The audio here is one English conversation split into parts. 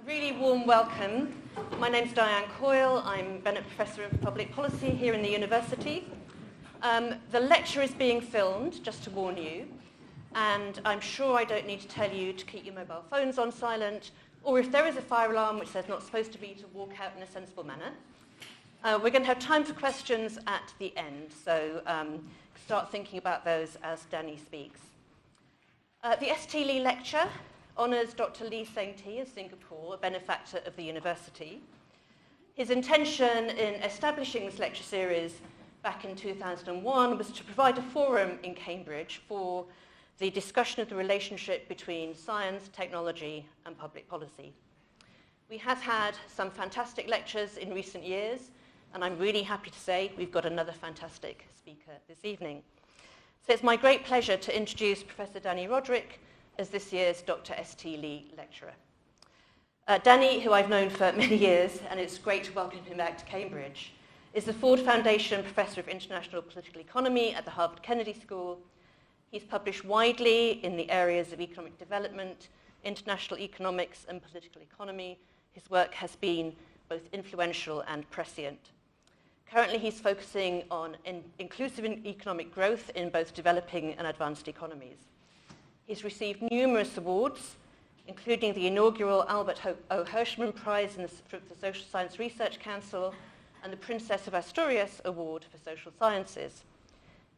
Really warm welcome. My name's Diane Coyle. I'm Bennett Professor of Public Policy here in the university. The lecture is being filmed, just to warn you, and I'm sure I don't need to tell you to keep your mobile phones on silent, or if there is a fire alarm which says not supposed to be, to walk out in a sensible manner. We're going to have time for questions at the end, so start thinking about those as Dani speaks. The Seng Tee Lee lecture honours Dr. Lee Seng Tee of Singapore, a benefactor of the university. His intention in establishing this lecture series back in 2001 was to provide a forum in Cambridge for the discussion of the relationship between science, technology, and public policy. We have had some fantastic lectures in recent years, and I'm really happy to say we've got another fantastic speaker this evening. So it's my great pleasure to introduce Professor Dani Rodrik as this year's Dr. Seng Tee Lee lecturer. Dani, who I've known for many years, and it's great to welcome him back to Cambridge, is the Ford Foundation Professor of International Political Economy at the Harvard Kennedy School. He's published widely in the areas of economic development, international economics, and political economy. His work has been both influential and prescient. Currently, he's focusing on inclusive economic growth in both developing and advanced economies. He's received numerous awards, including the inaugural Albert O. Hirschman Prize for the Social Science Research Council and the Princess of Asturias Award for Social Sciences.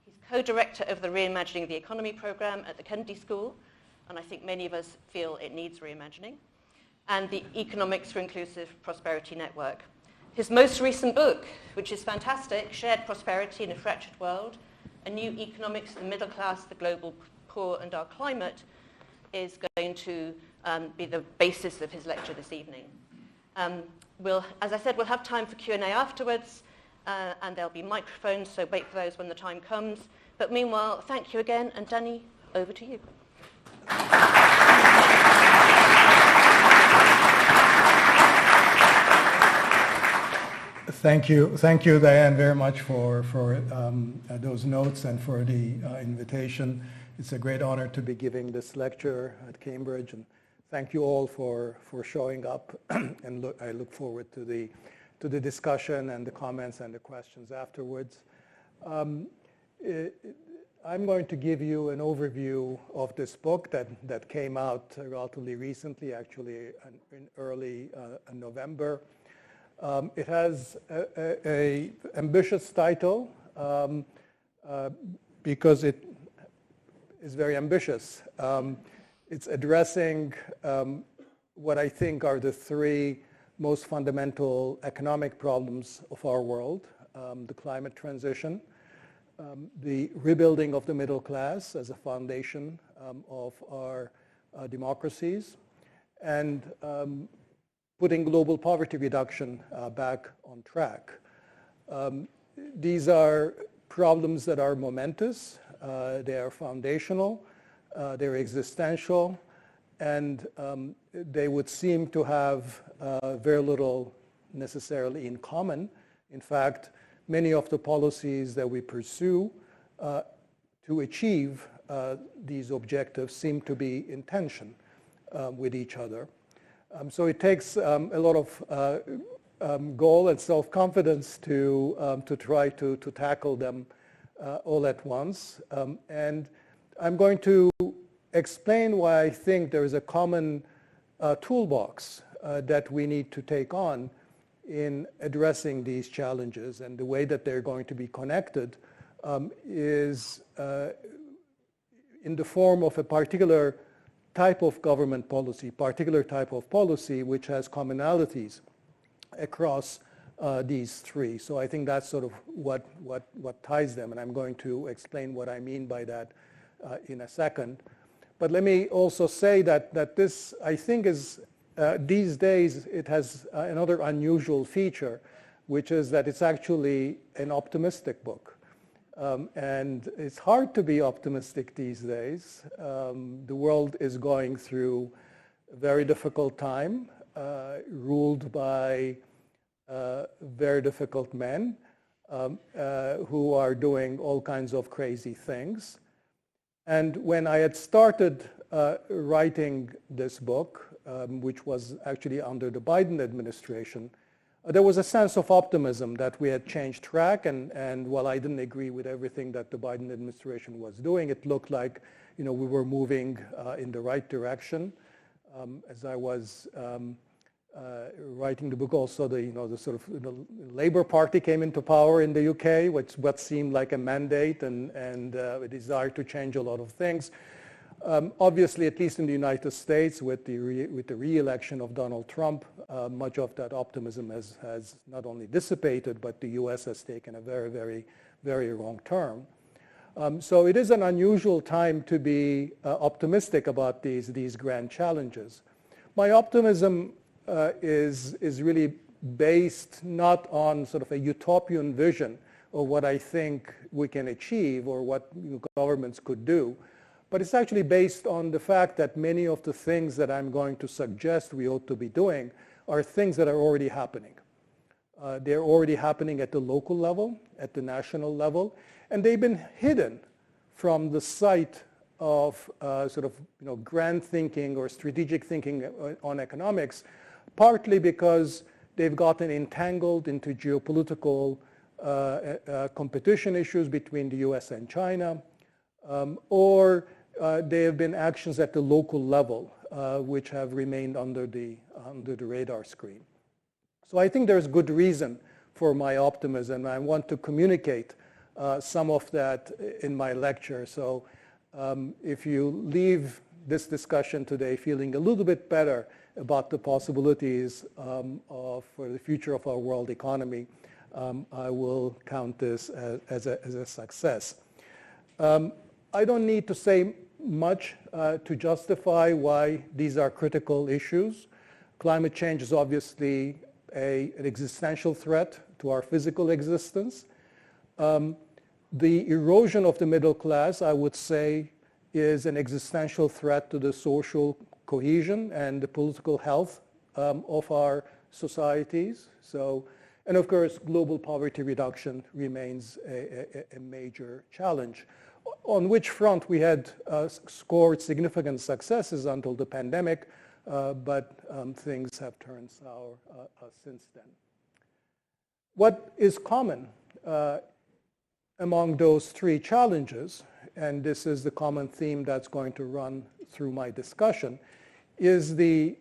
He's co-director of the Reimagining the Economy program at the Kennedy School, and I think many of us feel it needs reimagining, and the Economics for Inclusive Prosperity Network. His most recent book, which is fantastic, Shared Prosperity in a Fractured World, A New Economics for the Middle Class, the Global Poor and Our Climate, is going to be the basis of his lecture this evening. As I said, we'll have time for Q&A afterwards, and there'll be microphones, so wait for those when the time comes. But meanwhile, thank you again, and Dani, over to you. Thank you, Diane, very much for those notes and for the invitation. It's a great honor to be giving this lecture at Cambridge, and thank you all for showing up. And I look forward to the discussion and the comments and the questions afterwards. I'm going to give you an overview of this book that came out relatively recently, actually in early November. It has an ambitious title because it is very ambitious. It's addressing what I think are the three most fundamental economic problems of our world: the climate transition, the rebuilding of the middle class as a foundation of our democracies, and putting global poverty reduction back on track. These are problems that are momentous, they are foundational, they're existential, and they would seem to have very little necessarily in common. In fact, many of the policies that we pursue to achieve these objectives seem to be in tension with each other. So it takes a lot of goal and self-confidence to try to tackle them all at once. And I'm going to explain why I think there is a common toolbox that we need to take on in addressing these challenges, and the way that they're going to be connected is in the form of a particular type of government policy, particular type of policy which has commonalities across these three. So I think that's sort of what ties them, and I'm going to explain what I mean by that in a second. But let me also say that this, I think, is these days it has another unusual feature, which is that it's actually an optimistic book. And it's hard to be optimistic these days. The world is going through a very difficult time, ruled by very difficult men who are doing all kinds of crazy things. And when I had started writing this book, which was actually under the Biden administration, there was a sense of optimism that we had changed track, and while I didn't agree with everything that the Biden administration was doing, it looked like we were moving in the right direction. As I was writing the book, also the sort of the Labour Party came into power in the UK, what seemed like a mandate and a desire to change a lot of things. Obviously, at least in the United States, with the re-election of Donald Trump, much of that optimism has not only dissipated, but the US has taken a very, very, very wrong turn. So it is an unusual time to be optimistic about these grand challenges. My optimism is really based not on sort of a utopian vision of what I think we can achieve or what governments could do, but it's actually based on the fact that many of the things that I'm going to suggest we ought to be doing are things that are already happening. They're already happening at the local level, at the national level, and they've been hidden from the sight of sort of grand thinking or strategic thinking on economics, partly because they've gotten entangled into geopolitical competition issues between the US and China, or they have been actions at the local level which have remained under the radar screen. So I think there's good reason for my optimism. I want to communicate some of that in my lecture. So if you leave this discussion today feeling a little bit better about the possibilities for the future of our world economy, I will count this as a success. I don't need to say much to justify why these are critical issues. Climate change is obviously an existential threat to our physical existence. The erosion of the middle class, I would say, is an existential threat to the social cohesion and the political health of our societies. And of course, global poverty reduction remains a major challenge, on which front we had scored significant successes until the pandemic, but things have turned sour since then. What is common among those three challenges, and this is the common theme that's going to run through my discussion, is the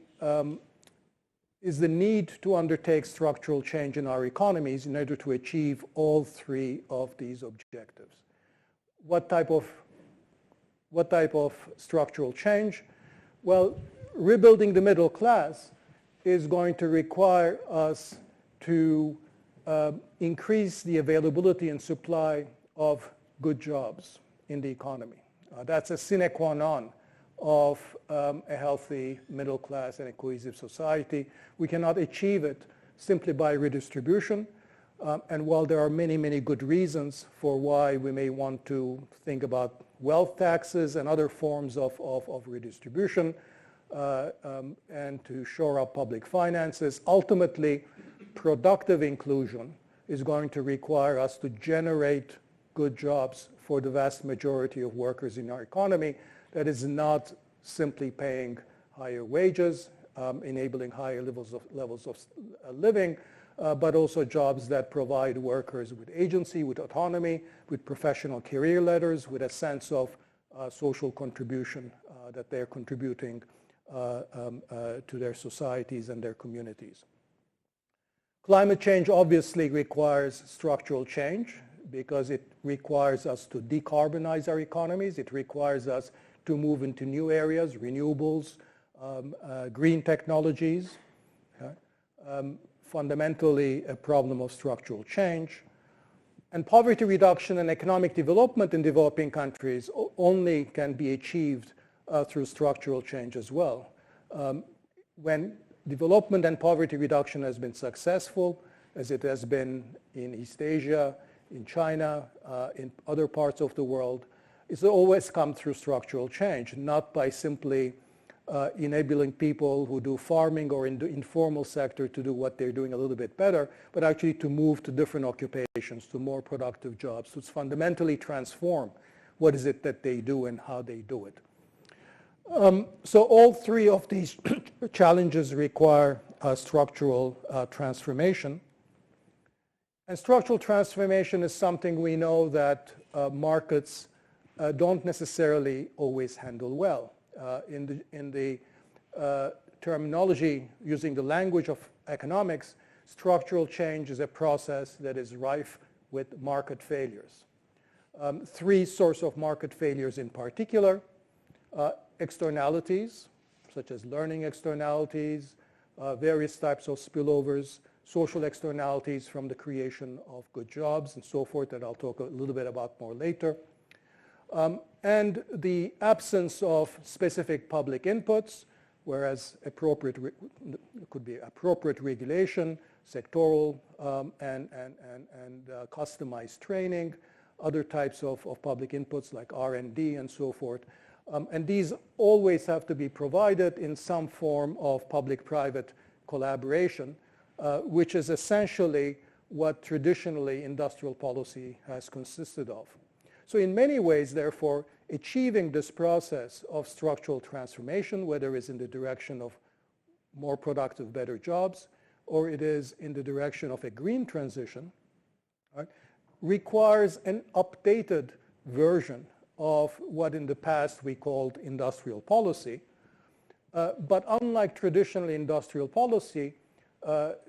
need to undertake structural change in our economies in order to achieve all three of these objectives. What type of structural change? Well, rebuilding the middle class is going to require us to increase the availability and supply of good jobs in the economy. That's a sine qua non of a healthy middle class and a cohesive society. We cannot achieve it simply by redistribution. And while there are many, many good reasons for why we may want to think about wealth taxes and other forms of redistribution and to shore up public finances, ultimately productive inclusion is going to require us to generate good jobs for the vast majority of workers in our economy. That is not simply paying higher wages, enabling higher levels of living, but also jobs that provide workers with agency, with autonomy, with professional career ladders, with a sense of social contribution that they're contributing to their societies and their communities. Climate change obviously requires structural change because it requires us to decarbonize our economies. It requires us to move into new areas, renewables, green technologies. Fundamentally a problem of structural change. And poverty reduction and economic development in developing countries only can be achieved through structural change as well. When development and poverty reduction has been successful, as it has been in East Asia, in China, in other parts of the world, it's always come through structural change, not by simply enabling people who do farming or in the informal sector to do what they're doing a little bit better, but actually to move to different occupations, to more productive jobs, to fundamentally transform what is it that they do and how they do it. So all three of these challenges require structural transformation. And structural transformation is something we know that markets don't necessarily always handle well. In the terminology, using the language of economics, structural change is a process that is rife with market failures. Three sources of market failures in particular: externalities, such as learning externalities, various types of spillovers, social externalities from the creation of good jobs and so forth, that I'll talk a little bit about more later. And the absence of specific public inputs, whereas could be appropriate regulation, sectoral and customized training, other types of public inputs like R&D and so forth. And these always have to be provided in some form of public-private collaboration, which is essentially what traditionally industrial policy has consisted of. So in many ways, therefore, achieving this process of structural transformation, whether it's in the direction of more productive, better jobs, or it is in the direction of a green transition, right, requires an updated version of what in the past we called industrial policy. But unlike traditional industrial policy,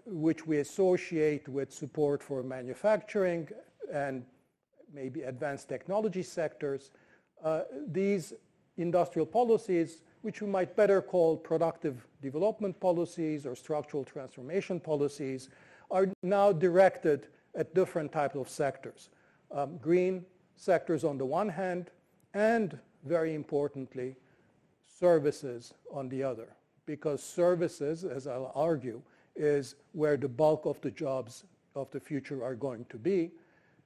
which we associate with support for manufacturing and maybe advanced technology sectors, these industrial policies, which we might better call productive development policies or structural transformation policies, are now directed at different types of sectors. Green sectors on the one hand, and very importantly, services on the other. Because services, as I'll argue, is where the bulk of the jobs of the future are going to be.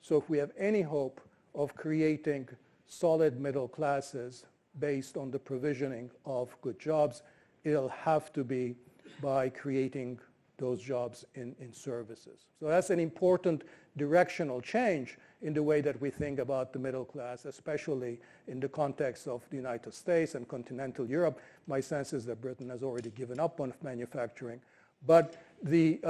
So if we have any hope of creating solid middle classes based on the provisioning of good jobs, it'll have to be by creating those jobs in services. So that's an important directional change in the way that we think about the middle class, especially in the context of the United States and continental Europe. My sense is that Britain has already given up on manufacturing. But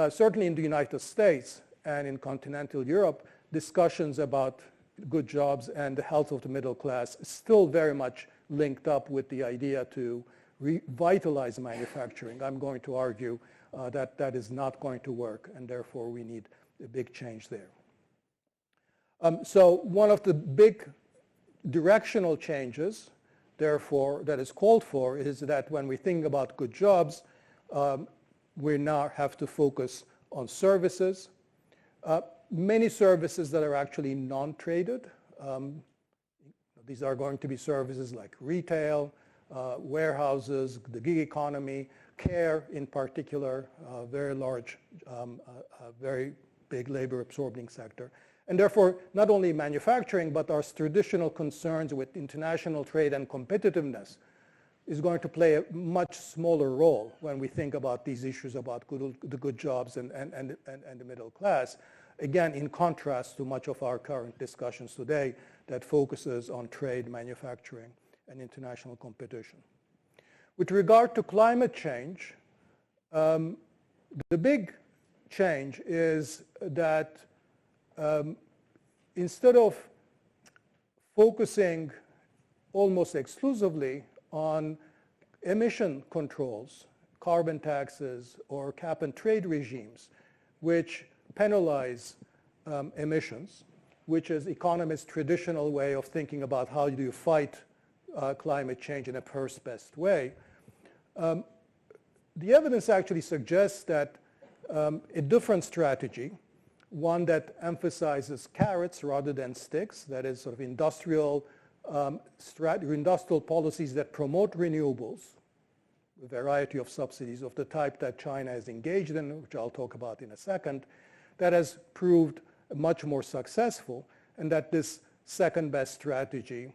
certainly in the United States and in continental Europe, discussions about good jobs and the health of the middle class is still very much linked up with the idea to revitalize manufacturing. I'm going to argue that that is not going to work, and therefore we need a big change there. So one of the big directional changes, therefore, that is called for is that when we think about good jobs, we now have to focus on services. Many services that are actually non-traded. These are going to be services like retail, warehouses, the gig economy, care in particular, very large, very big labor-absorbing sector. And therefore, not only manufacturing, but our traditional concerns with international trade and competitiveness is going to play a much smaller role when we think about these issues about the good jobs and the middle class. Again, in contrast to much of our current discussions today that focuses on trade, manufacturing, and international competition. With regard to climate change, the big change is that instead of focusing almost exclusively on emission controls, carbon taxes, or cap and trade regimes, which penalize emissions, which is economists' traditional way of thinking about how do you fight climate change in a first best way. The evidence actually suggests that a different strategy, one that emphasizes carrots rather than sticks, that is sort of industrial policies that promote renewables, a variety of subsidies of the type that China is engaged in, which I'll talk about in a second, that has proved much more successful, and that this second best strategy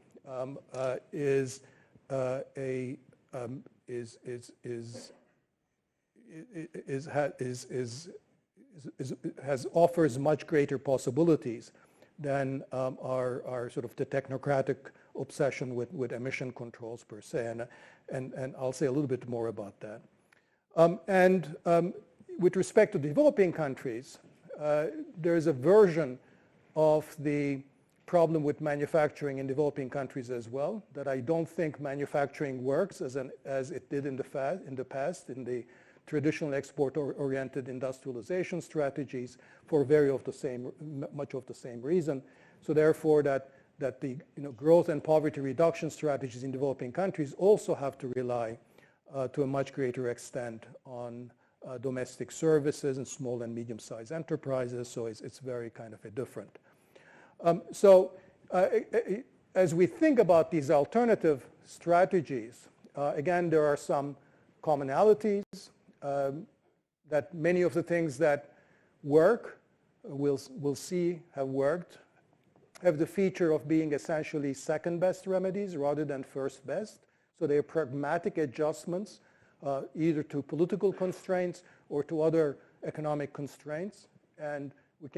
offers much greater possibilities than our sort of the technocratic obsession with emission controls per se. And I'll say a little bit more about that. With respect to developing countries, there is a version of the problem with manufacturing in developing countries as well, that I don't think manufacturing works as it did in the past in the traditional export-oriented industrialization strategies for much of the same reason. So therefore, that the growth and poverty reduction strategies in developing countries also have to rely to a much greater extent on domestic services and small and medium-sized enterprises. So it's very kind of a different. As we think about these alternative strategies, again, there are some commonalities that many of the things that work, we'll see have worked, have the feature of being essentially second best remedies rather than first best. So they are pragmatic adjustments either to political constraints or to other economic constraints. And we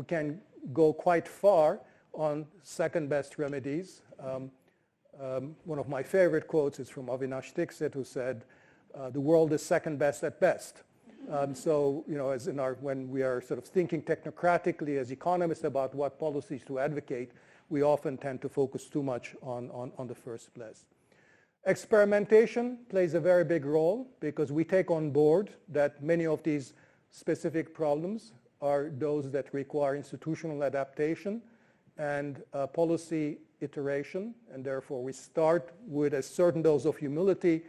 can go quite far on second best remedies. One of my favorite quotes is from Avinash Dixit, who said, the world is second best at best. So, as when we are sort of thinking technocratically as economists about what policies to advocate, we often tend to focus too much on the first place. Experimentation plays a very big role because we take on board that many of these specific problems are those that require institutional adaptation and policy iteration, and therefore we start with a certain dose of humility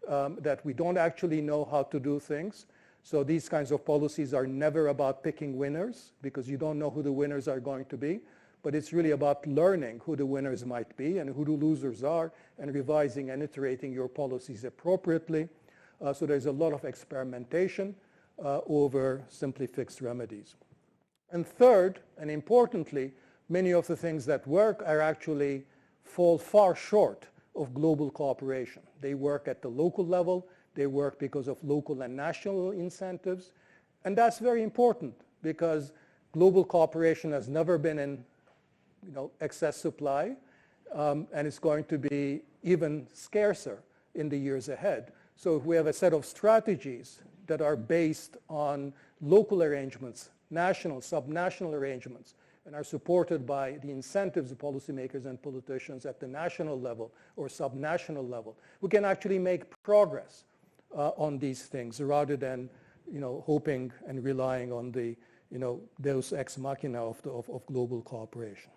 that we don't actually know how to do things. So these kinds of policies are never about picking winners because you don't know who the winners are going to be, but it's really about learning who the winners might be and who the losers are and revising and iterating your policies appropriately. So there's a lot of experimentation over simply fixed remedies. And third, and importantly, many of the things that work are actually fall far short of global cooperation. They work at the local level. They work because of local and national incentives. And that's very important because global cooperation has never been in excess supply, and it's going to be even scarcer in the years ahead. So if we have a set of strategies that are based on local arrangements, national, subnational arrangements, and are supported by the incentives of policymakers and politicians at the national level or subnational level, we can actually make progress on these things rather than hoping and relying on the deus ex machina of global cooperation.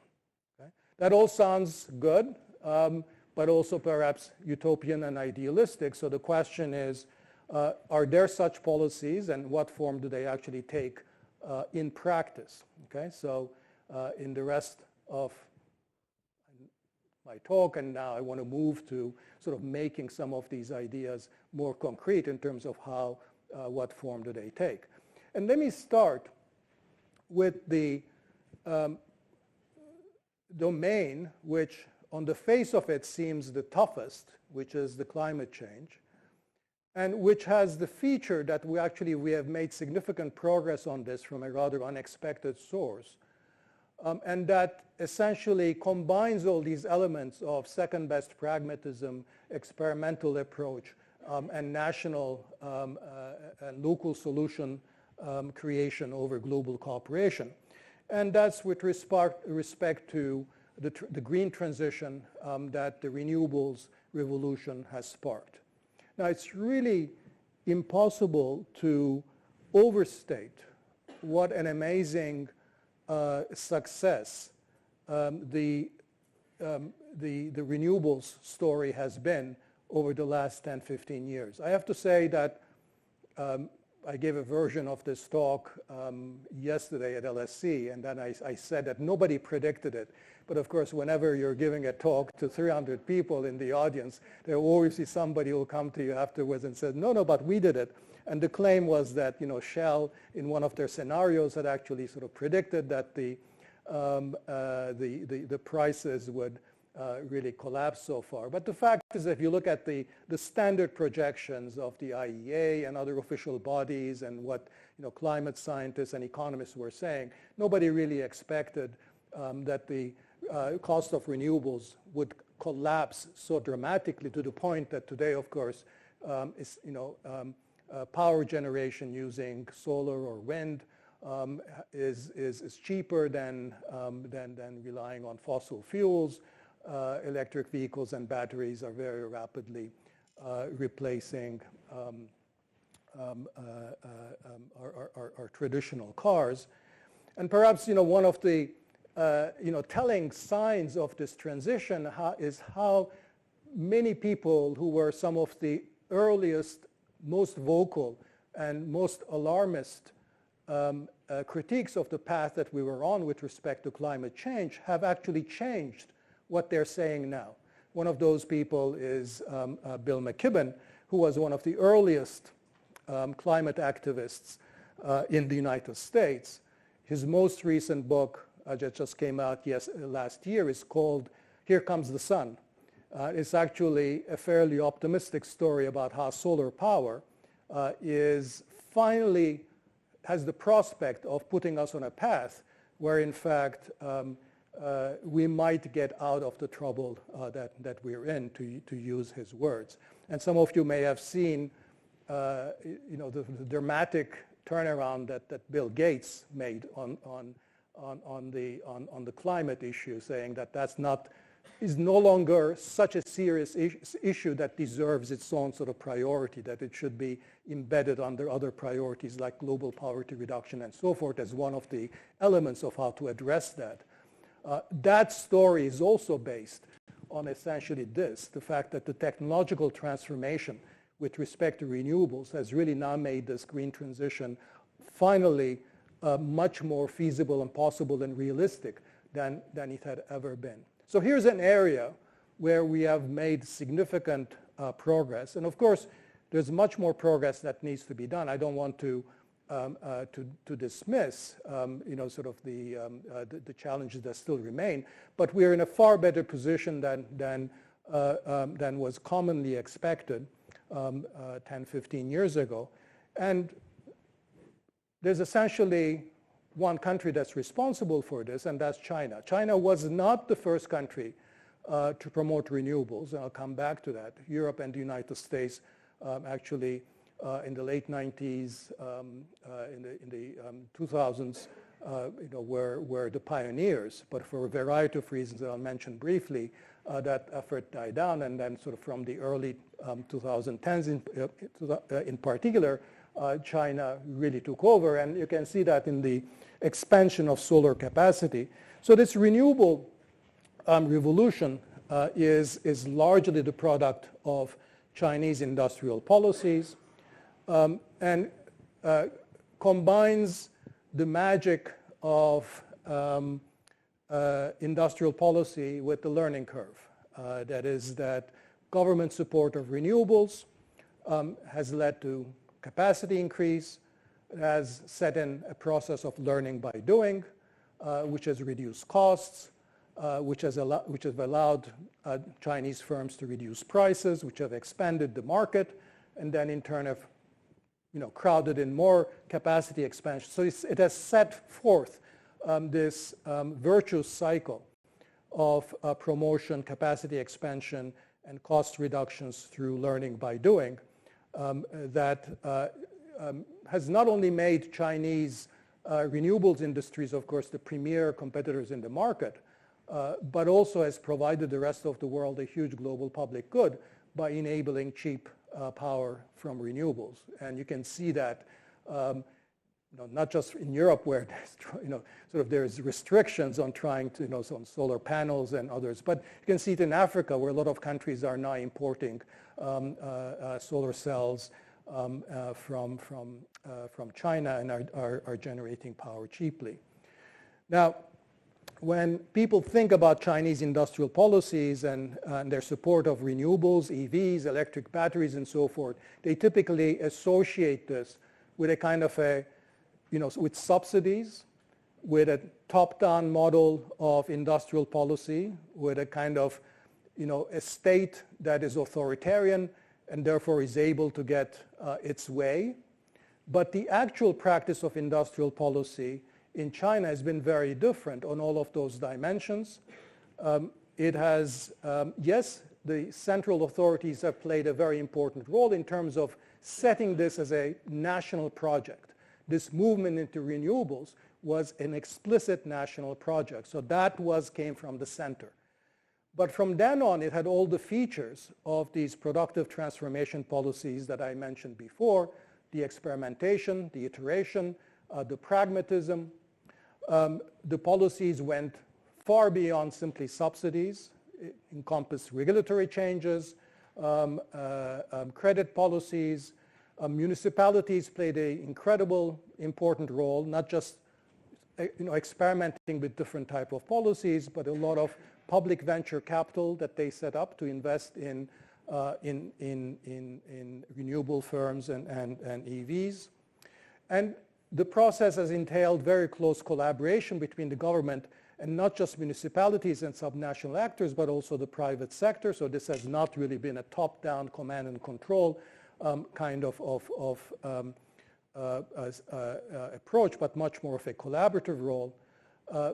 Okay? That all sounds good, but also perhaps utopian and idealistic. So the question is, are there such policies, and what form do they actually take in practice? Okay, so in the rest of my talk, and now I want to move to sort of making some of these ideas more concrete in terms of how, what form do they take. And let me start with the domain which on the face of it seems the toughest, which is the climate change, and which has the feature that we have made significant progress on this from a rather unexpected source. And that essentially combines all these elements of second best pragmatism, experimental approach, and national and local solution creation over global cooperation. And that's with respect to the green transition that the renewables revolution has sparked. Now, it's really impossible to overstate what an amazing success the renewables story has been over the last 10, 15 years. I have to say that I gave a version of this talk yesterday at LSE, and then I said that nobody predicted it. But of course, whenever you're giving a talk to 300 people in the audience, there will always be somebody who will come to you afterwards and says, no, but we did it. And the claim was that Shell, in one of their scenarios, had actually sort of predicted that the prices would really collapse so far. But the fact is, if you look at the standard projections of the IEA and other official bodies and what climate scientists and economists were saying, nobody really expected that the cost of renewables would collapse so dramatically to the point that today, of course, power generation using solar or wind is cheaper than relying on fossil fuels. Electric vehicles and batteries are very rapidly replacing our traditional cars. And perhaps one of the telling signs of this transition is how many people who were some of the earliest, most vocal and most alarmist critiques of the path that we were on with respect to climate change have actually changed what they're saying now. One of those people is Bill McKibben, who was one of the earliest climate activists in the United States. His most recent book that just came out last year is called Here Comes the Sun. It's actually a fairly optimistic story about how solar power finally has the prospect of putting us on a path where, in fact, we might get out of the trouble that we're in, to use his words. And some of you may have seen the dramatic turnaround that Bill Gates made on the climate issue, saying that is no longer such a serious issue that deserves its own sort of priority, that it should be embedded under other priorities like global poverty reduction and so forth as one of the elements of how to address that. That story is also based on essentially the fact that the technological transformation with respect to renewables has really now made this green transition finally much more feasible and possible and realistic than it had ever been. So here's an area where we have made significant progress. And of course, there's much more progress that needs to be done. I don't want to dismiss sort of the challenges that still remain, but we're in a far better position than was commonly expected 10, 15 years ago. And there's essentially one country that's responsible for this, and that's China. China was not the first country to promote renewables, and I'll come back to that. Europe and the United States actually in the late 90s, in the 2000s, were the pioneers. But for a variety of reasons that I'll mention briefly, that effort died down, and then sort of from the early 2010s in particular, China really took over, and you can see that in the expansion of solar capacity. So this renewable revolution is largely the product of Chinese industrial policies and combines the magic of industrial policy with the learning curve. That is that government support of renewables has led to capacity increase. It has set in a process of learning by doing, which has reduced costs, which have allowed Chinese firms to reduce prices, which have expanded the market, and then in turn have crowded in more capacity expansion. So it has set forth this virtuous cycle of promotion, capacity expansion, and cost reductions through learning by doing that has not only made Chinese renewables industries, of course, the premier competitors in the market, but also has provided the rest of the world a huge global public good by enabling cheap power from renewables. And you can see that not just in Europe, where there's restrictions on trying to on solar panels and others, but you can see it in Africa, where a lot of countries are now importing solar cells from China and are generating power cheaply. Now, when people think about Chinese industrial policies and their support of renewables, EVs, electric batteries, and so forth, they typically associate this with a kind of with subsidies, with a top-down model of industrial policy, with a kind of, a state that is authoritarian and therefore is able to get its way. But the actual practice of industrial policy in China has been very different on all of those dimensions. It has, yes, the central authorities have played a very important role in terms of setting this as a national project. This movement into renewables was an explicit national project. So that came from the center. But from then on, it had all the features of these productive transformation policies that I mentioned before, the experimentation, the iteration, the pragmatism. The policies went far beyond simply subsidies. It encompassed regulatory changes, credit policies. Municipalities played an incredible important role, not just experimenting with different type of policies, but a lot of public venture capital that they set up to invest in renewable firms and EVs. And the process has entailed very close collaboration between the government and not just municipalities and subnational actors, but also the private sector. So this has not really been a top-down command and control kind of approach, but much more of a collaborative role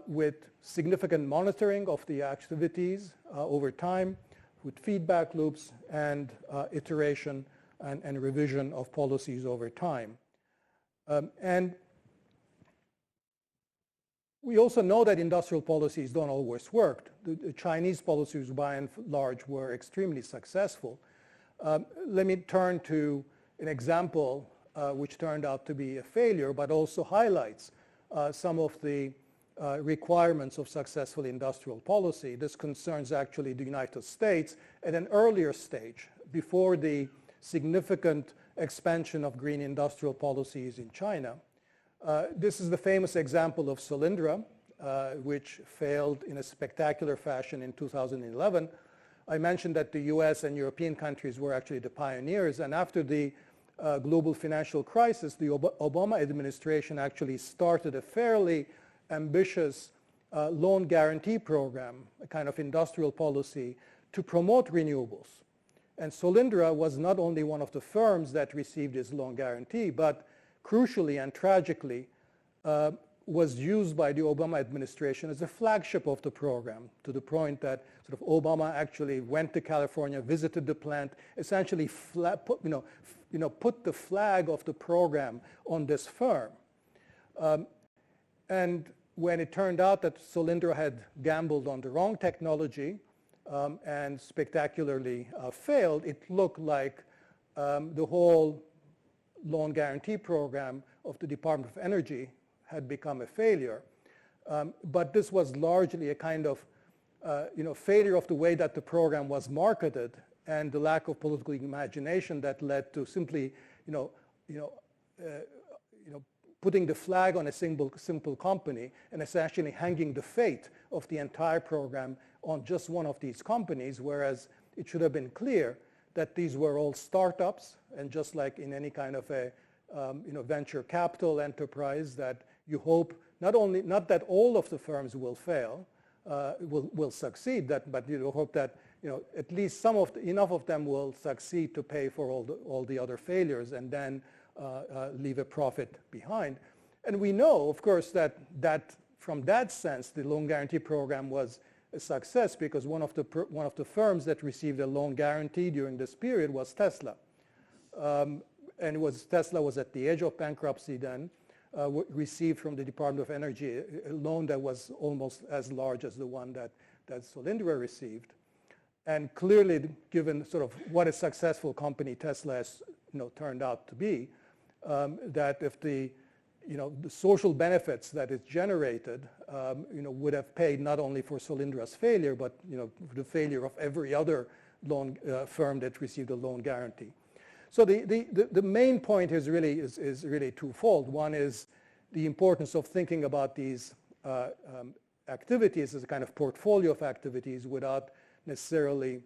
with significant monitoring of the activities over time, with feedback loops and iteration and revision of policies over time. And we also know that industrial policies don't always work. The Chinese policies, by and large, were extremely successful. Let me turn to an example which turned out to be a failure, but also highlights some of the requirements of successful industrial policy. This concerns actually the United States at an earlier stage, before the significant expansion of green industrial policies in China. This is the famous example of Solyndra, which failed in a spectacular fashion in 2011. I mentioned that the US and European countries were actually the pioneers, and after the global financial crisis, the Obama administration actually started a fairly ambitious loan guarantee program, a kind of industrial policy to promote renewables. And Solyndra was not only one of the firms that received this loan guarantee, but crucially and tragically was used by the Obama administration as a flagship of the program, to the point that sort of Obama actually went to California, visited the plant, essentially put the flag of the program on this firm. And when it turned out that Solyndra had gambled on the wrong technology and spectacularly failed, it looked like the whole loan guarantee program of the Department of Energy had become a failure. But this was largely a kind of failure of the way that the program was marketed, and the lack of political imagination that led to simply putting the flag on a simple company and essentially hanging the fate of the entire program on just one of these companies, whereas it should have been clear that these were all startups, and just like in any kind of a venture capital enterprise, that you hope not that all of the firms will fail, will succeed, but you hope that at least enough of them will succeed to pay for all the other failures, and then leave a profit behind. And we know, of course, that from that sense, the loan guarantee program was a success, because one of the firms that received a loan guarantee during this period was Tesla. And Tesla was at the edge of bankruptcy then, received from the Department of Energy a loan that was almost as large as the one that Solyndra received. And clearly, given sort of what a successful company Tesla has turned out to be, that if the social benefits that it generated would have paid not only for Solyndra's failure, but the failure of every other loan firm that received a loan guarantee. So the main point is really twofold. One is the importance of thinking about these activities as a kind of portfolio of activities, without necessarily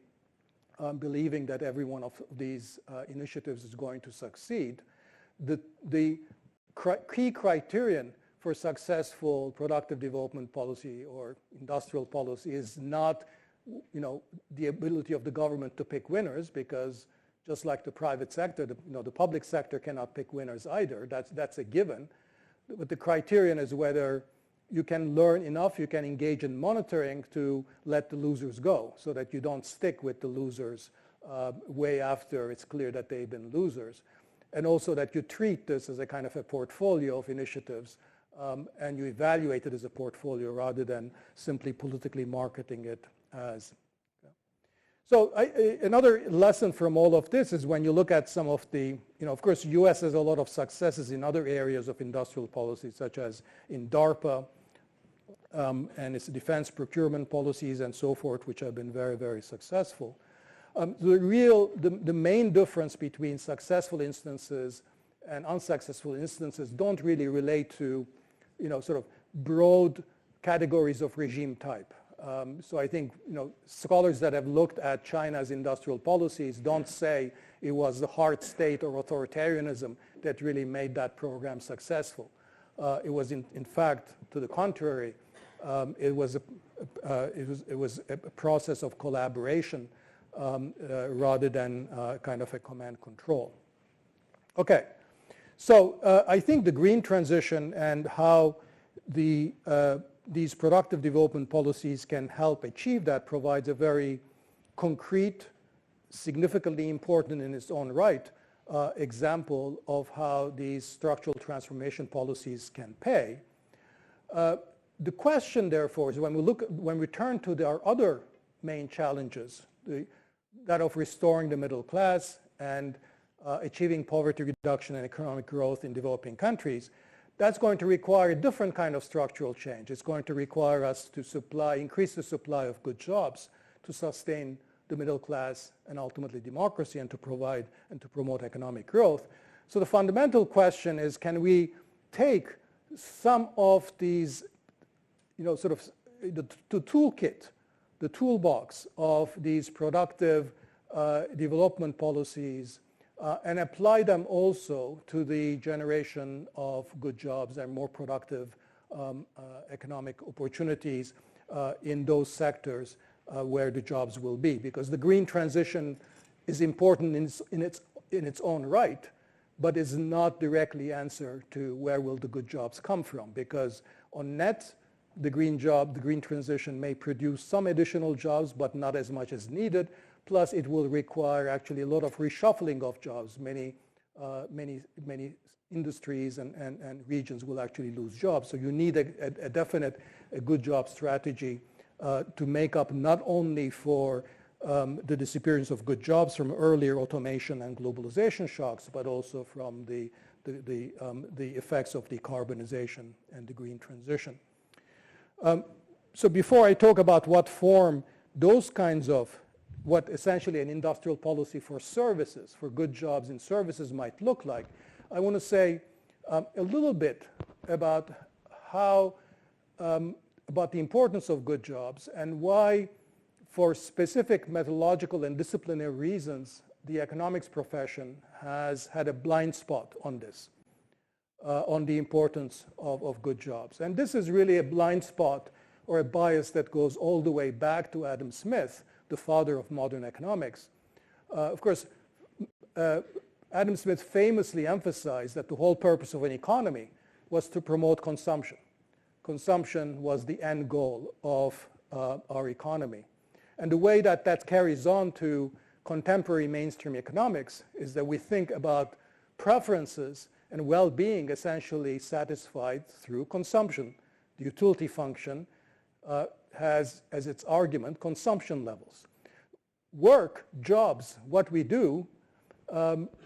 believing that every one of these initiatives is going to succeed. The key criterion for successful productive development policy or industrial policy is not the ability of the government to pick winners, because just like the private sector, the public sector cannot pick winners either. That's a given. But the criterion is whether you can learn enough, you can engage in monitoring to let the losers go so that you don't stick with the losers way after it's clear that they've been losers. And also that you treat this as a kind of a portfolio of initiatives and you evaluate it as a portfolio rather than simply politically marketing it as. So another lesson from all of this is when you look at some of the, of course, the US has a lot of successes in other areas of industrial policy, such as in DARPA and its defense procurement policies and so forth, which have been very, very successful. The main difference between successful instances and unsuccessful instances don't really relate to, sort of broad categories of regime type. So I think scholars that have looked at China's industrial policies don't say it was the hard state or authoritarianism that really made that program successful. It was in fact to the contrary. It was a process of collaboration rather than kind of a command control. Okay, so I think the green transition and how these productive development policies can help achieve that provides a very concrete, significantly important in its own right example of how these structural transformation policies can pay. The question, therefore, is when we turn to our other main challenges, that of restoring the middle class and achieving poverty reduction and economic growth in developing countries, that's going to require a different kind of structural change. It's going to require us to increase the supply of good jobs to sustain the middle class and ultimately democracy and to provide and to promote economic growth. So the fundamental question is, can we take some of these, sort of the toolkit, the toolbox of these productive development policies and apply them also to the generation of good jobs and more productive economic opportunities in those sectors where the jobs will be. Because the green transition is important in its own right, but is not directly answer to where will the good jobs come from. Because on net, the green transition may produce some additional jobs, but not as much as needed. Plus, it will require actually a lot of reshuffling of jobs. Many industries and regions will actually lose jobs. So you need a definite good job strategy to make up not only for the disappearance of good jobs from earlier automation and globalization shocks, but also from the effects of decarbonization and the green transition. So before I talk about what form those kinds of what essentially an industrial policy for services, for good jobs in services might look like, I want to say a little bit about about the importance of good jobs and why, for specific methodological and disciplinary reasons, the economics profession has had a blind spot on this, on the importance of good jobs. And this is really a blind spot or a bias that goes all the way back to Adam Smith, the father of modern economics. Of course, Adam Smith famously emphasized that the whole purpose of an economy was to promote consumption. Consumption was the end goal of our economy. And the way that carries on to contemporary mainstream economics is that we think about preferences and well-being essentially satisfied through consumption. The utility function has as its argument consumption levels. Work, jobs, what we do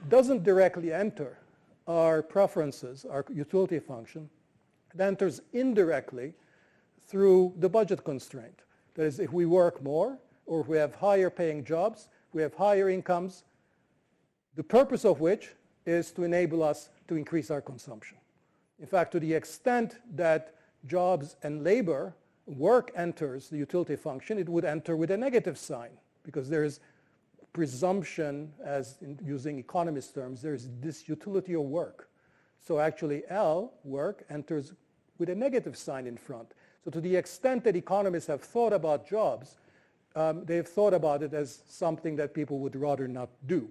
doesn't directly enter our preferences, our utility function. It enters indirectly through the budget constraint. That is, if we work more or if we have higher paying jobs, we have higher incomes, the purpose of which is to enable us to increase our consumption. In fact, to the extent that jobs and labor, work enters the utility function, it would enter with a negative sign because there is presumption, as in using economist terms, there is this utility of work. So actually L, work, enters with a negative sign in front. So to the extent that economists have thought about jobs, they've thought about it as something that people would rather not do.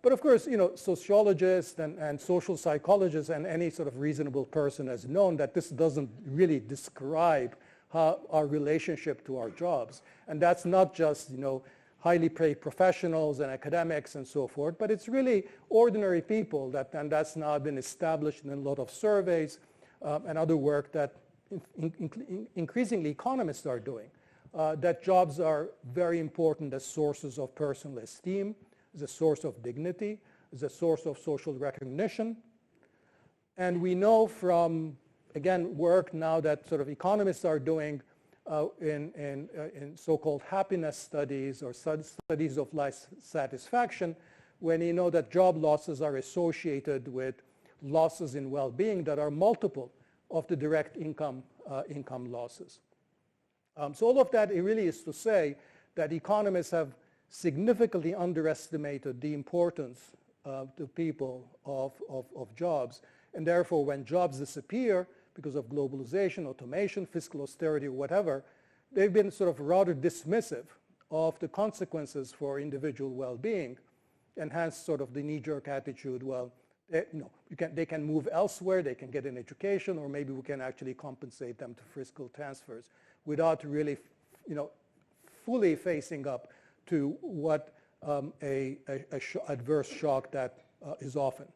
But of course, sociologists and social psychologists and any sort of reasonable person has known that this doesn't really describe our relationship to our jobs. And that's not just, highly paid professionals and academics and so forth, but it's really ordinary people and that's now been established in a lot of surveys and other work that increasingly economists are doing, that jobs are very important as sources of personal esteem, as a source of dignity, as a source of social recognition. And we know from, again, work now that sort of economists are doing in so-called happiness studies or studies of life satisfaction, when you know that job losses are associated with losses in well-being that are multiple of the direct income losses. So all of that, it really is to say that economists have significantly underestimated the importance to people of jobs. And therefore, when jobs disappear because of globalization, automation, fiscal austerity, or whatever, they've been sort of rather dismissive of the consequences for individual well-being, and hence sort of the knee-jerk attitude, well, they can move elsewhere, they can get an education, or maybe we can actually compensate them to fiscal transfers without really, fully facing up to what adverse shock that is often.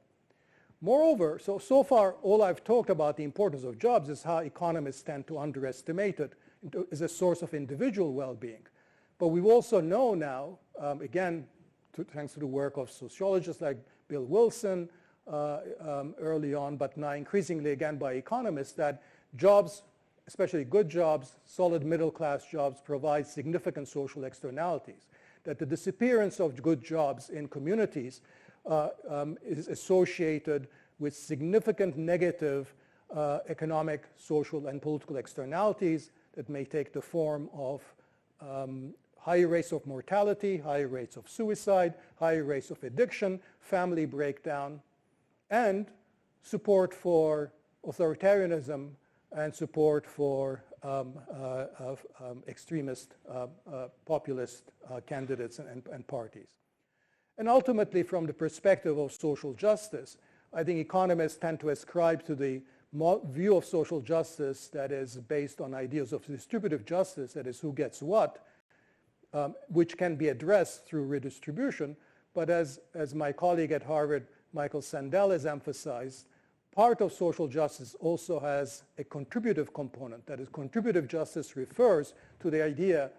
Moreover, so far all I've talked about the importance of jobs is how economists tend to underestimate it as a source of individual well-being. But we also know now, again, thanks to the work of sociologists like Bill Wolfson early on, but now increasingly again by economists, that jobs, especially good jobs, solid middle-class jobs, provide significant social externalities. That the disappearance of good jobs in communities is associated with significant negative economic, social, and political externalities that may take the form of higher rates of mortality, higher rates of suicide, higher rates of addiction, family breakdown, and support for authoritarianism and support for extremist populist candidates and parties. And ultimately, from the perspective of social justice, I think economists tend to ascribe to the view of social justice that is based on ideas of distributive justice, that is, who gets what, which can be addressed through redistribution. But as my colleague at Harvard, Michael Sandel, has emphasized, part of social justice also has a contributive component. That is, contributive justice refers to the idea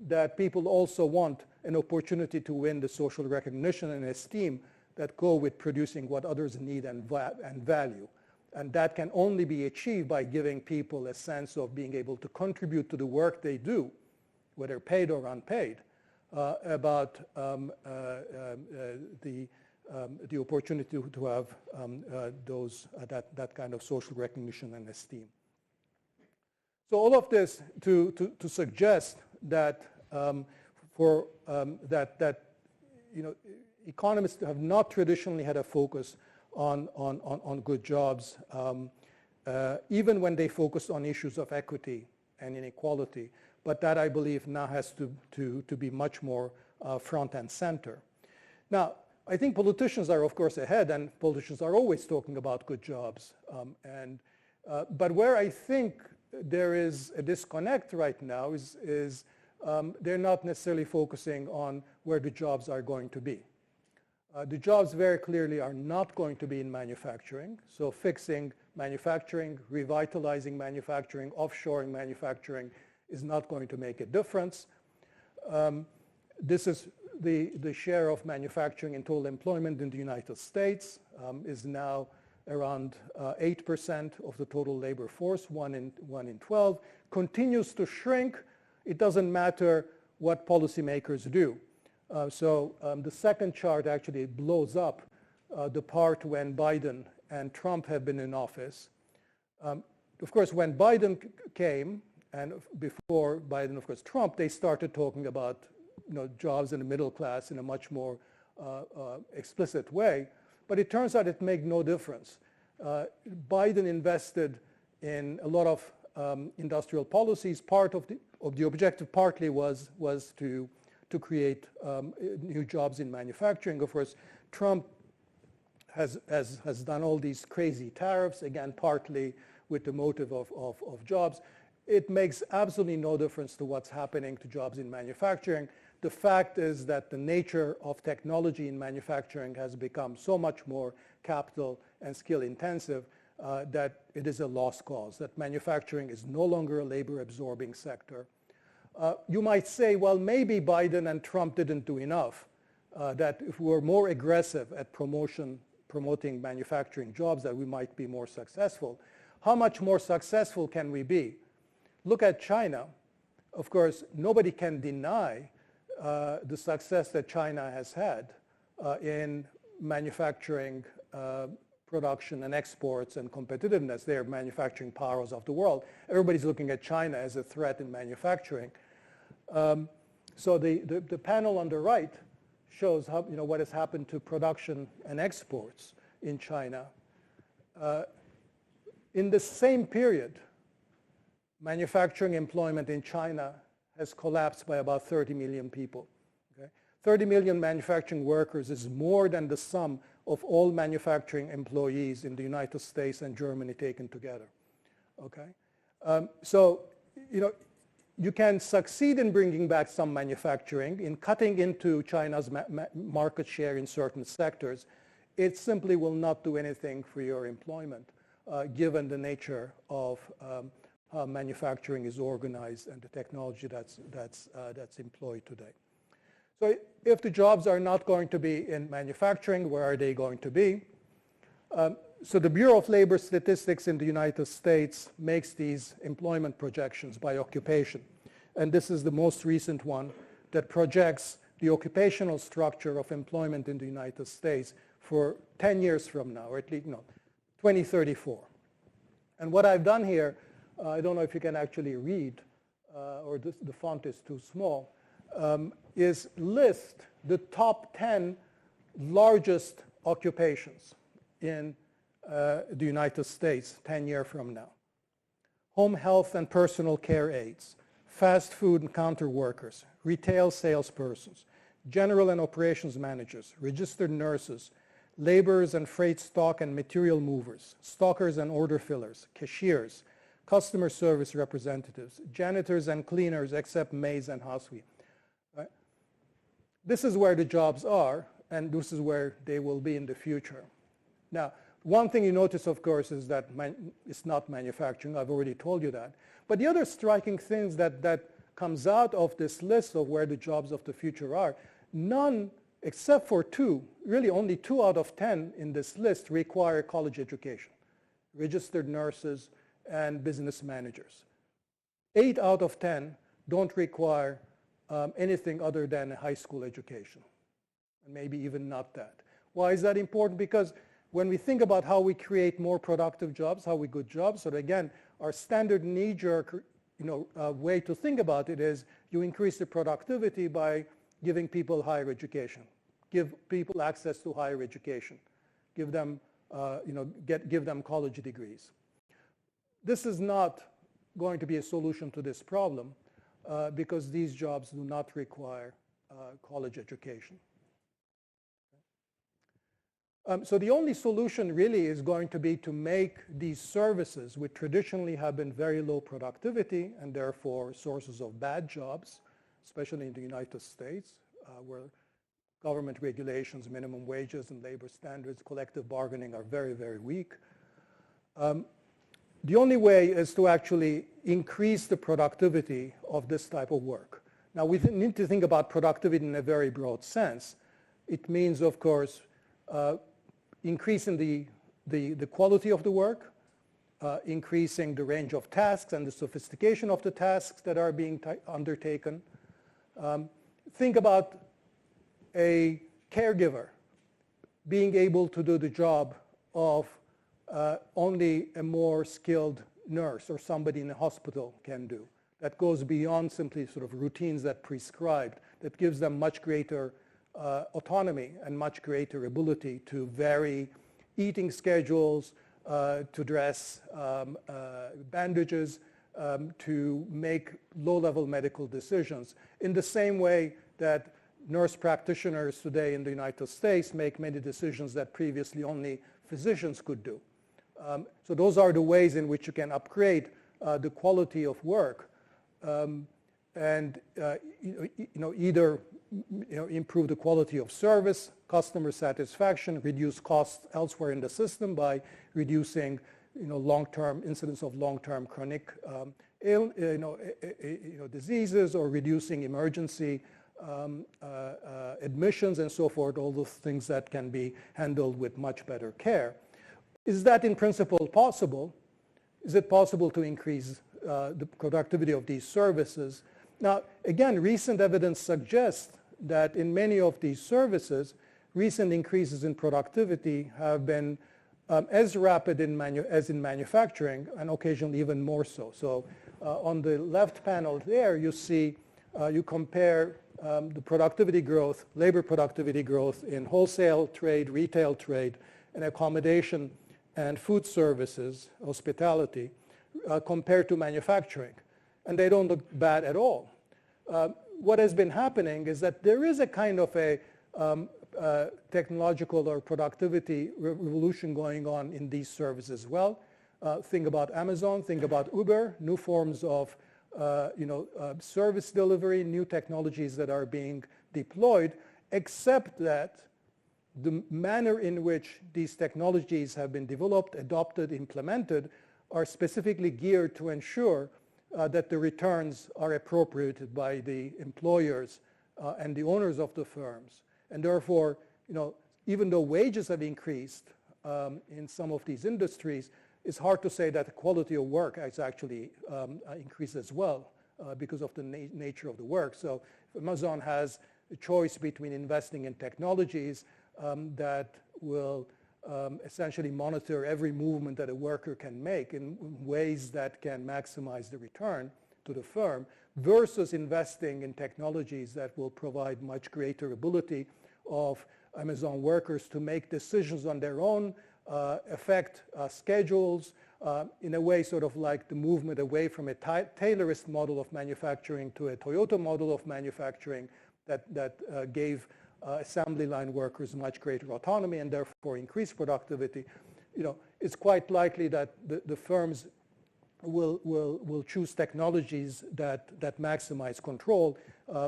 that people also want an opportunity to win the social recognition and esteem that go with producing what others need and value. And that can only be achieved by giving people a sense of being able to contribute to the work they do, whether paid or unpaid, about the opportunity to have that kind of social recognition and esteem. So all of this to suggest that economists have not traditionally had a focus on good jobs, even when they focus on issues of equity and inequality. But that, I believe, now has to be much more front and center. Now, I think politicians are, of course, ahead, and politicians are always talking about good jobs. But where I think there is a disconnect right now is they're not necessarily focusing on where the jobs are going to be. The jobs very clearly are not going to be in manufacturing. So fixing manufacturing, revitalizing manufacturing, offshoring manufacturing is not going to make a difference. This is the share of manufacturing in total employment in the United States is now around 8% of the total labor force, 1 in 12, continues to shrink. It doesn't matter what policymakers do. So the second chart actually blows up the part when Biden and Trump have been in office. Of course, when Biden came, and before Biden, of course, Trump, they started talking about jobs in the middle class in a much more explicit way. But it turns out it made no difference. Biden invested in a lot of industrial policies. Part of the objective partly was to create new jobs in manufacturing. Of course, Trump has done all these crazy tariffs, again, partly with the motive of jobs. It makes absolutely no difference to what's happening to jobs in manufacturing. The fact is that the nature of technology in manufacturing has become so much more capital and skill intensive that it is a lost cause, that manufacturing is no longer a labor-absorbing sector. You might say, well, maybe Biden and Trump didn't do enough, that if we were more aggressive at promoting manufacturing jobs, that we might be more successful. How much more successful can we be? Look at China. Of course, nobody can deny the success that China has had in manufacturing production and exports and competitiveness. They are manufacturing powers of the world. Everybody's looking at China as a threat in manufacturing. So the panel on the right shows how, what has happened to production and exports in China. In the same period, manufacturing employment in China has collapsed by about 30 million people. Okay? 30 million manufacturing workers is more than the sum of all manufacturing employees in the United States and Germany taken together. Okay? So, you can succeed in bringing back some manufacturing, in cutting into China's market share in certain sectors. It simply will not do anything for your employment, given the nature of how manufacturing is organized and the technology that's employed today. So if the jobs are not going to be in manufacturing, where are they going to be? So the Bureau of Labor Statistics in the United States makes these employment projections by occupation. And this is the most recent one that projects the occupational structure of employment in the United States for 10 years from now, or at least 2034. And what I've done here, I don't know if you can actually read, or the font is too small, is list the top 10 largest occupations in the United States 10 years from now. Home health and personal care aides, fast food and counter workers, retail salespersons, general and operations managers, registered nurses, laborers and freight stock and material movers, stockers and order fillers, cashiers, customer service representatives, janitors and cleaners except maids and housekeepers. Right? This is where the jobs are, and this is where they will be in the future. Now, one thing you notice, of course, is that it's not manufacturing. I've already told you that. But the other striking things that comes out of this list of where the jobs of the future are, none except for two, really only 2 out of 10 in this list require college education, registered nurses and business managers. 8 out of 10 don't require anything other than a high school education, and maybe even not that. Why is that important? Because when we think about how we create more productive jobs, how we good jobs, so again, our standard knee-jerk way to think about it is you increase the productivity by giving people higher education, give people access to higher education, give them, give them college degrees. This is not going to be a solution to this problem because these jobs do not require college education. So the only solution really is going to be to make these services, which traditionally have been very low productivity and therefore sources of bad jobs, especially in the United States, where government regulations, minimum wages, and labor standards, collective bargaining are very, very weak. The only way is to actually increase the productivity of this type of work. Now, we need to think about productivity in a very broad sense. It means, of course, increasing the quality of the work, increasing the range of tasks and the sophistication of the tasks that are being undertaken. Think about a caregiver being able to do the job of only a more skilled nurse or somebody in a hospital can do. That goes beyond simply sort of routines that prescribed, that gives them much greater autonomy and much greater ability to vary eating schedules, to dress bandages, to make low-level medical decisions in the same way that nurse practitioners today in the United States make many decisions that previously only physicians could do. So those are the ways in which you can upgrade the quality of work and either improve the quality of service, customer satisfaction, reduce costs elsewhere in the system by reducing long-term incidence of long-term chronic diseases, or reducing emergency admissions and so forth, all those things that can be handled with much better care. Is that in principle possible? Is it possible to increase the productivity of these services? Now, again, recent evidence suggests that in many of these services, recent increases in productivity have been as rapid as in manufacturing, and occasionally even more so. So on the left panel there, you see, you compare the productivity growth, labor productivity growth in wholesale trade, retail trade, and accommodation and food services, hospitality, compared to manufacturing. And they don't look bad at all. What has been happening is that there is a kind of a technological or productivity revolution going on in these services as well. Think about Amazon, think about Uber, new forms of service delivery, new technologies that are being deployed, except that the manner in which these technologies have been developed, adopted, implemented are specifically geared to ensure that the returns are appropriated by the employers and the owners of the firms. And therefore, even though wages have increased in some of these industries, it's hard to say that the quality of work has actually increased as well because of the nature of the work. So Amazon has a choice between investing in technologies that will essentially monitor every movement that a worker can make in ways that can maximize the return to the firm, versus investing in technologies that will provide much greater ability of Amazon workers to make decisions on their own, affect schedules, in a way sort of like the movement away from a Taylorist model of manufacturing to a Toyota model of manufacturing that gave assembly line workers much greater autonomy and therefore increased productivity. It's quite likely that the firms will choose technologies that maximize control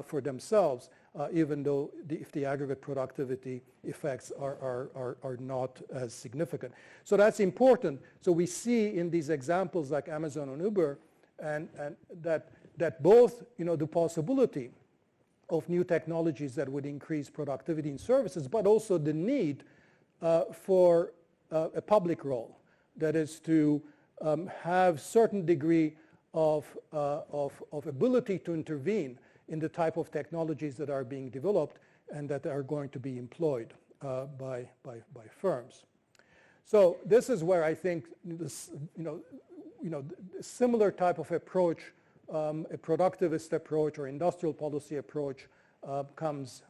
for themselves, even though if the aggregate productivity effects are not as significant. So that's important. So we see in these examples like Amazon and Uber, and that both the possibility of new technologies that would increase productivity in services, but also the need for a public role, that is to have certain degree of ability to intervene in the type of technologies that are being developed and that are going to be employed by firms. So this is where I think this, similar type of approach, a productivist approach or industrial policy approach, becomes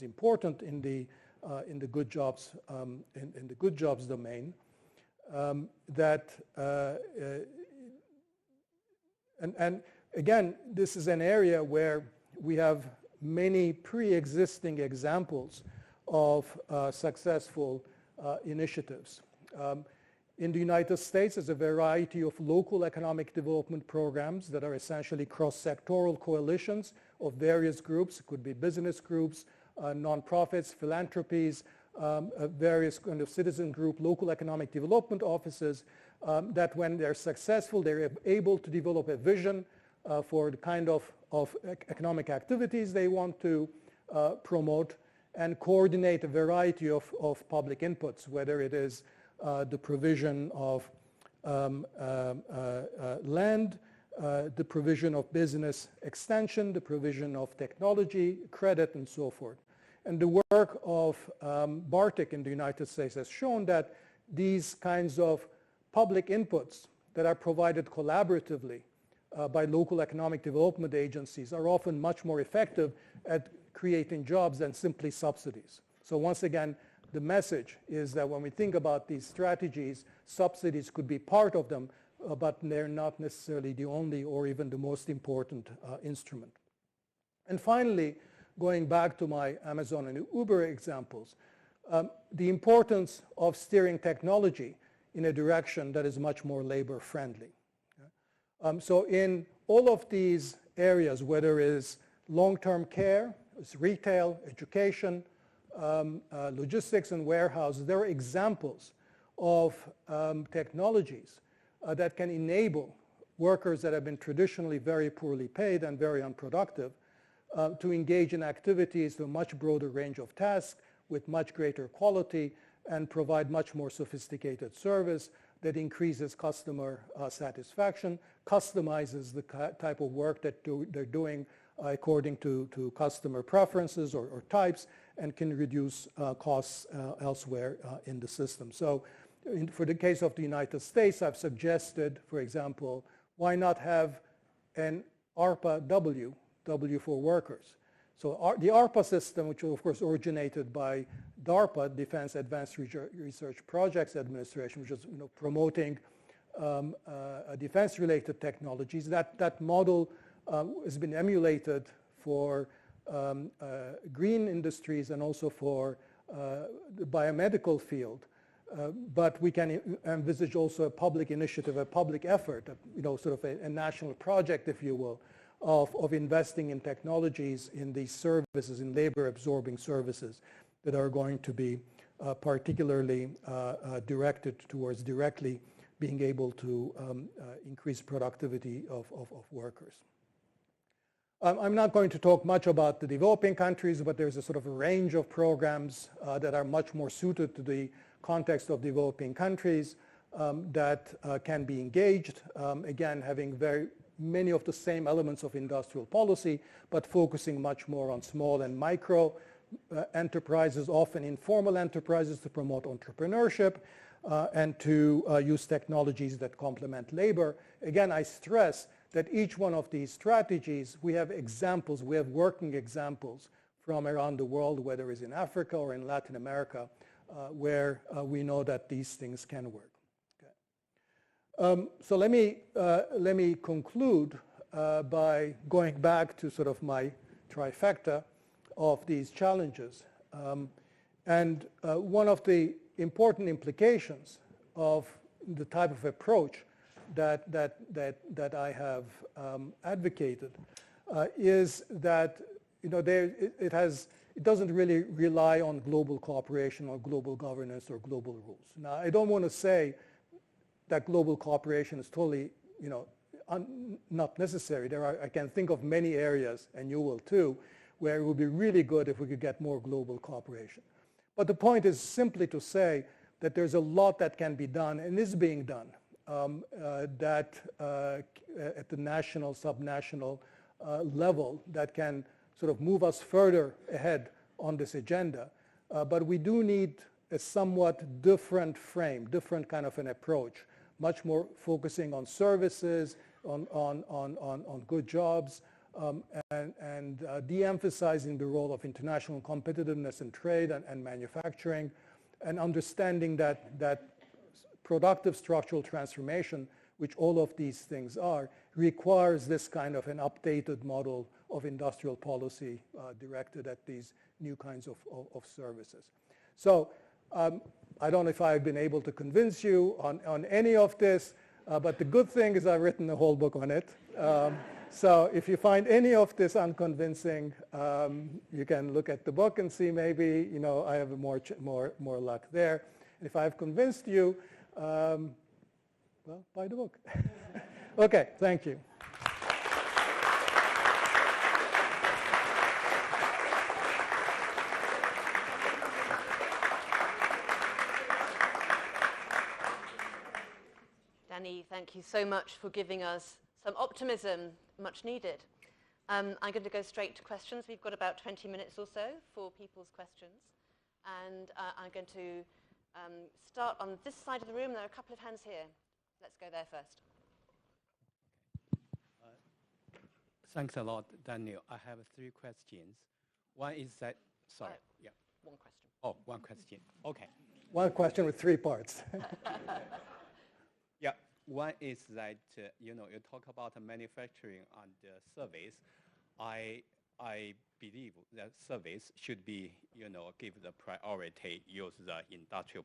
important in the good jobs in the good jobs domain. And again, this is an area where we have many pre-existing examples of successful initiatives. In the United States, there's a variety of local economic development programs that are essentially cross-sectoral coalitions of various groups. It could be business groups, nonprofits, philanthropies, various kind of citizen group, local economic development offices, that when they're successful, they're able to develop a vision for the kind of economic activities they want to promote and coordinate a variety of public inputs, whether it is the provision of land, the provision of business extension, the provision of technology, credit, and so forth. And the work of Bartik in the United States has shown that these kinds of public inputs that are provided collaboratively by local economic development agencies are often much more effective at creating jobs than simply subsidies. So once again, the message is that when we think about these strategies, subsidies could be part of them, but they're not necessarily the only or even the most important instrument. And finally, going back to my Amazon and Uber examples, the importance of steering technology in a direction that is much more labor friendly. So in all of these areas, whether it is long-term care, it's retail, education, logistics and warehouses, there are examples of technologies that can enable workers that have been traditionally very poorly paid and very unproductive to engage in activities to a much broader range of tasks with much greater quality and provide much more sophisticated service that increases customer satisfaction, customizes the type of work that they're doing according to customer preferences or types, and can reduce costs elsewhere in the system. So for the case of the United States, I've suggested, for example, why not have an ARPA-W, W for workers? So the ARPA system, which of course originated by DARPA, Defense Advanced Research Projects Administration, which is promoting defense-related technologies, that model has been emulated for green industries and also for the biomedical field. But we can envisage also a public initiative, a public effort, sort of a national project, if you will, of investing in technologies in these services, in labor-absorbing services that are going to be particularly directed towards directly being able to increase productivity of workers. I'm not going to talk much about the developing countries, but there's a sort of a range of programs that are much more suited to the context of developing countries that can be engaged, again, having very many of the same elements of industrial policy, but focusing much more on small and micro enterprises, often informal enterprises, to promote entrepreneurship and to use technologies that complement labor. Again, I stress that each one of these strategies, we have examples, we have working examples from around the world, whether it's in Africa or in Latin America, where we know that these things can work. So let me conclude by going back to sort of my trifecta of these challenges. And one of the important implications of the type of approach that I have advocated is that it doesn't really rely on global cooperation or global governance or global rules. Now, I don't want to say that global cooperation is totally, not necessary. I can think of many areas, and you will too, where it would be really good if we could get more global cooperation. But the point is simply to say that there's a lot that can be done and is being done at the national, subnational level that can sort of move us further ahead on this agenda. But we do need a somewhat different frame, different kind of an approach, much more focusing on services, on good jobs, and de-emphasizing the role of international competitiveness in trade and manufacturing, and understanding that productive structural transformation, which all of these things are, requires this kind of an updated model of industrial policy directed at these new kinds of services. So I don't know if I've been able to convince you on any of this, but the good thing is I've written a whole book on it. So if you find any of this unconvincing, you can look at the book and see maybe I have more luck there. And if I've convinced you, well, buy the book. Okay, thank you. Dani, thank you so much for giving us some optimism, much needed. I'm going to go straight to questions. We've got about 20 minutes or so for people's questions. And I'm going to start on this side of the room. There are a couple of hands here. Let's go there first. Thanks a lot, Daniel. I have 3 questions. One is that, sorry, yeah. One question. Oh, one question. Okay. One question with 3 parts. Yeah. One is that, you talk about manufacturing and service. I believe that service should be, give the priority, use the industrial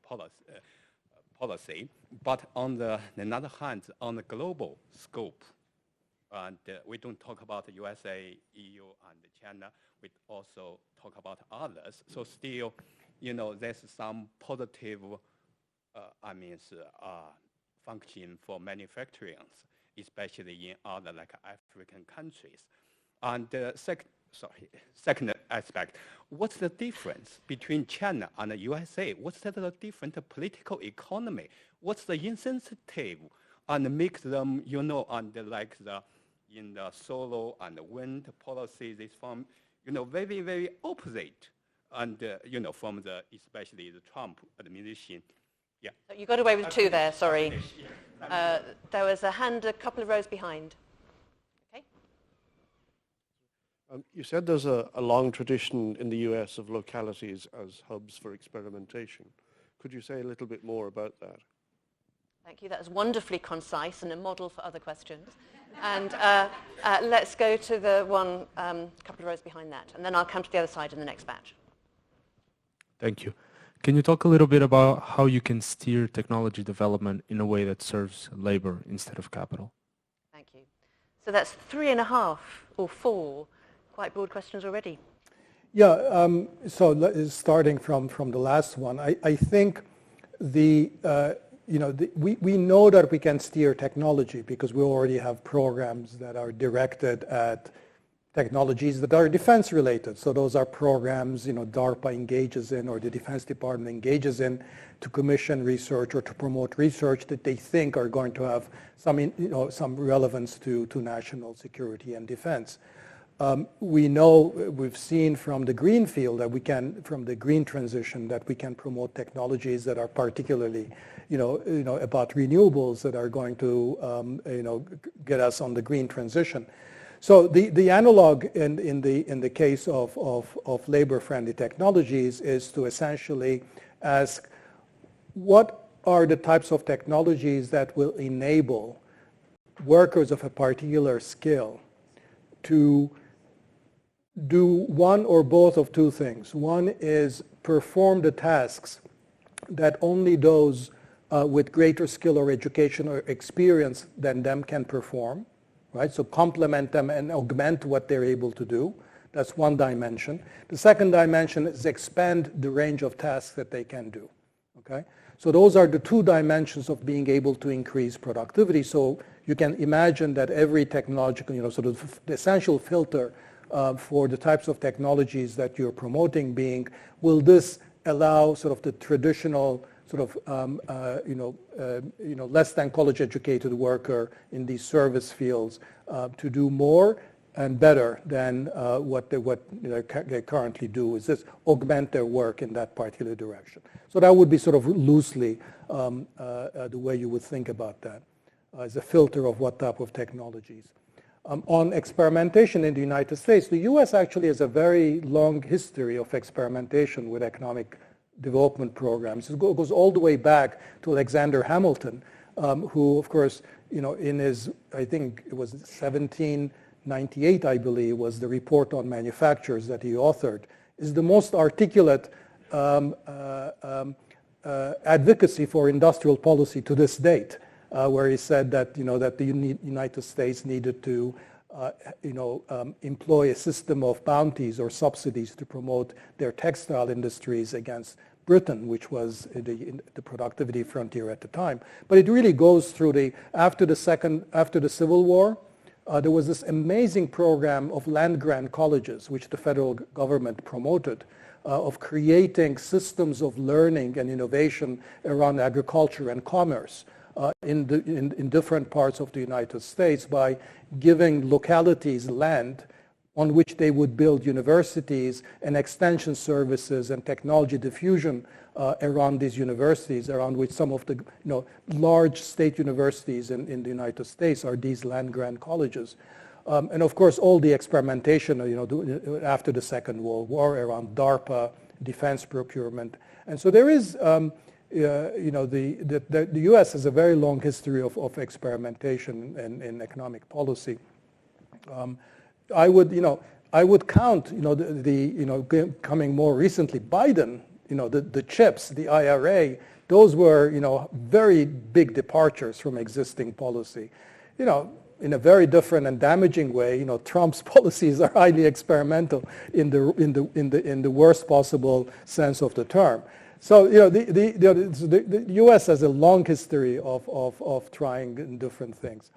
policy. But on the other hand, on the global scope, and we don't talk about the USA, EU, and China. We also talk about others. So still, there's some positive, function for manufacturing, especially in other like African countries. And second aspect, what's the difference between China and the USA? What's the different political economy? What's the incentive and make them, and like in the solar and the wind policy, this form, very, very opposite. And, from especially the Trump administration. Yeah. You got away with two there, sorry. There was a hand a couple of rows behind. Okay. You said there's a long tradition in the US of localities as hubs for experimentation. Could you say a little bit more about that? Thank you. That was wonderfully concise and a model for other questions. And let's go to the one couple of rows behind that. And then I'll come to the other side in the next batch. Thank you. Can you talk a little bit about how you can steer technology development in a way that serves labor instead of capital? Thank you. So that's 3.5 or 4 quite broad questions already. Yeah, so starting from the last one, I think we know that we can steer technology because we already have programs that are directed at technologies that are defense related. So those are programs, DARPA engages in or the Defense Department engages in to commission research or to promote research that they think are going to have some relevance to national security and defense. We know, we've seen from the green field that we can, from the green transition, that we can promote technologies that are particularly, about renewables that are going to, get us on the green transition. So the analog in the case of labor-friendly technologies is to essentially ask, what are the types of technologies that will enable workers of a particular skill to do one or both of two things. One is perform the tasks that only those with greater skill or education or experience than them can perform. Right? So complement them and augment what they're able to do. That's one dimension. The second dimension is expand the range of tasks that they can do. Okay? So those are the two dimensions of being able to increase productivity. So you can imagine that every technological, sort of the essential filter for the types of technologies that you're promoting being, will this allow sort of the traditional sort of, less than college educated worker in these service fields to do more and better than what they currently do? Is this augment their work in that particular direction? So that would be sort of loosely the way you would think about that as a filter of what type of technologies. On experimentation in the United States, the US actually has a very long history of experimentation with economic development programs. It goes all the way back to Alexander Hamilton, who, of course, in his, I think it was 1798, I believe, was the report on manufactures that he authored, is the most articulate advocacy for industrial policy to this date, where he said that, that the United States needed to employ a system of bounties or subsidies to promote their textile industries against Britain, which was the productivity frontier at the time. But it really goes through after the Civil War, there was this amazing program of land-grant colleges, which the federal government promoted, of creating systems of learning and innovation around agriculture and commerce in different parts of the United States by giving localities land on which they would build universities and extension services and technology diffusion around these universities, around which some of the large state universities in the United States are these land-grant colleges. And of course, all the experimentation after the Second World War around DARPA, defense procurement. And so there is, the US has a very long history of experimentation in economic policy. I would, I would count, coming more recently, Biden, the CHIPS, the IRA, those were, very big departures from existing policy. In a very different and damaging way, Trump's policies are highly experimental in the worst possible sense of the term. So, the U.S. has a long history of trying different things.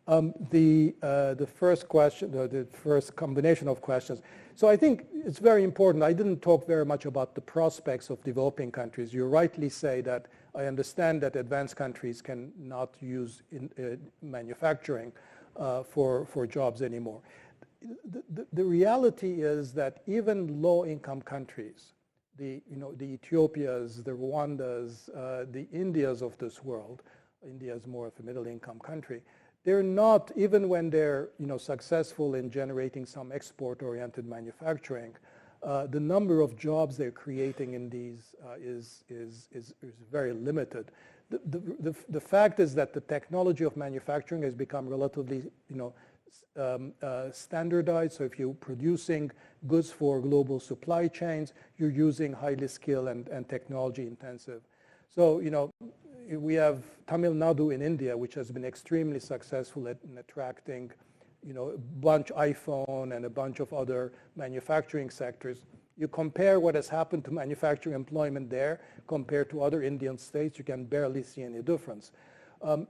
The first question, the first combination of questions. So I think it's very important. I didn't talk very much about the prospects of developing countries. You rightly say that I understand that advanced countries cannot use manufacturing for jobs anymore. The reality is that even low-income countries, the Ethiopias, the Rwandas, the Indias of this world, India is more of a middle-income country, they're not, even when they're successful in generating some export-oriented manufacturing, the number of jobs they're creating in these is very limited. The fact is that the technology of manufacturing has become relatively standardized. So if you're producing goods for global supply chains, you're using highly skilled and technology intensive. So we have Tamil Nadu in India, which has been extremely successful in attracting, a bunch iPhone and a bunch of other manufacturing sectors. You compare what has happened to manufacturing employment there compared to other Indian states, you can barely see any difference.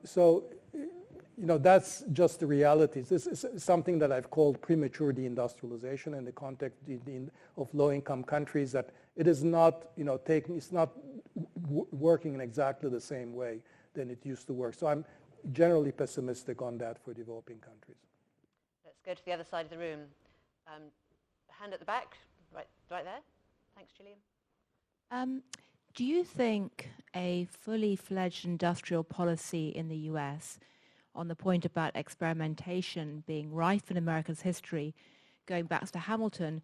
So, that's just the reality. This is something that I've called premature deindustrialization in the context of low-income countries, that it is not, it's not working in exactly the same way than it used to work. So I'm generally pessimistic on that for developing countries. Let's go to the other side of the room. Hand at the back, right there. Thanks, Gillian. Do you think a fully fledged industrial policy in the US, on the point about experimentation being rife in America's history, going back to Hamilton,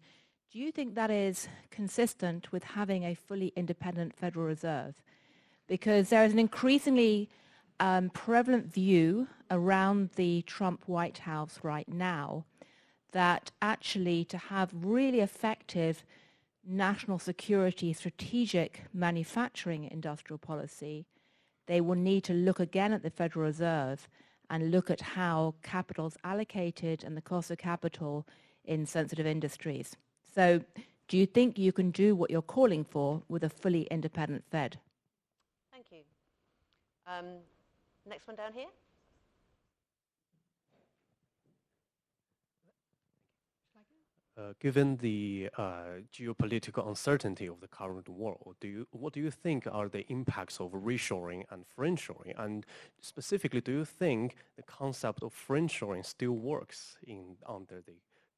do you think that is consistent with having a fully independent Federal Reserve? Because there is an increasingly prevalent view around the Trump White House right now that actually to have really effective national security strategic manufacturing industrial policy, they will need to look again at the Federal Reserve and look at how capital is allocated and the cost of capital in sensitive industries. So do you think you can do what you're calling for with a fully independent Fed? Thank you. Next one down here. Given the geopolitical uncertainty of the current world, what do you think are the impacts of reshoring and friendshoring? And specifically, do you think the concept of friendshoring still works under the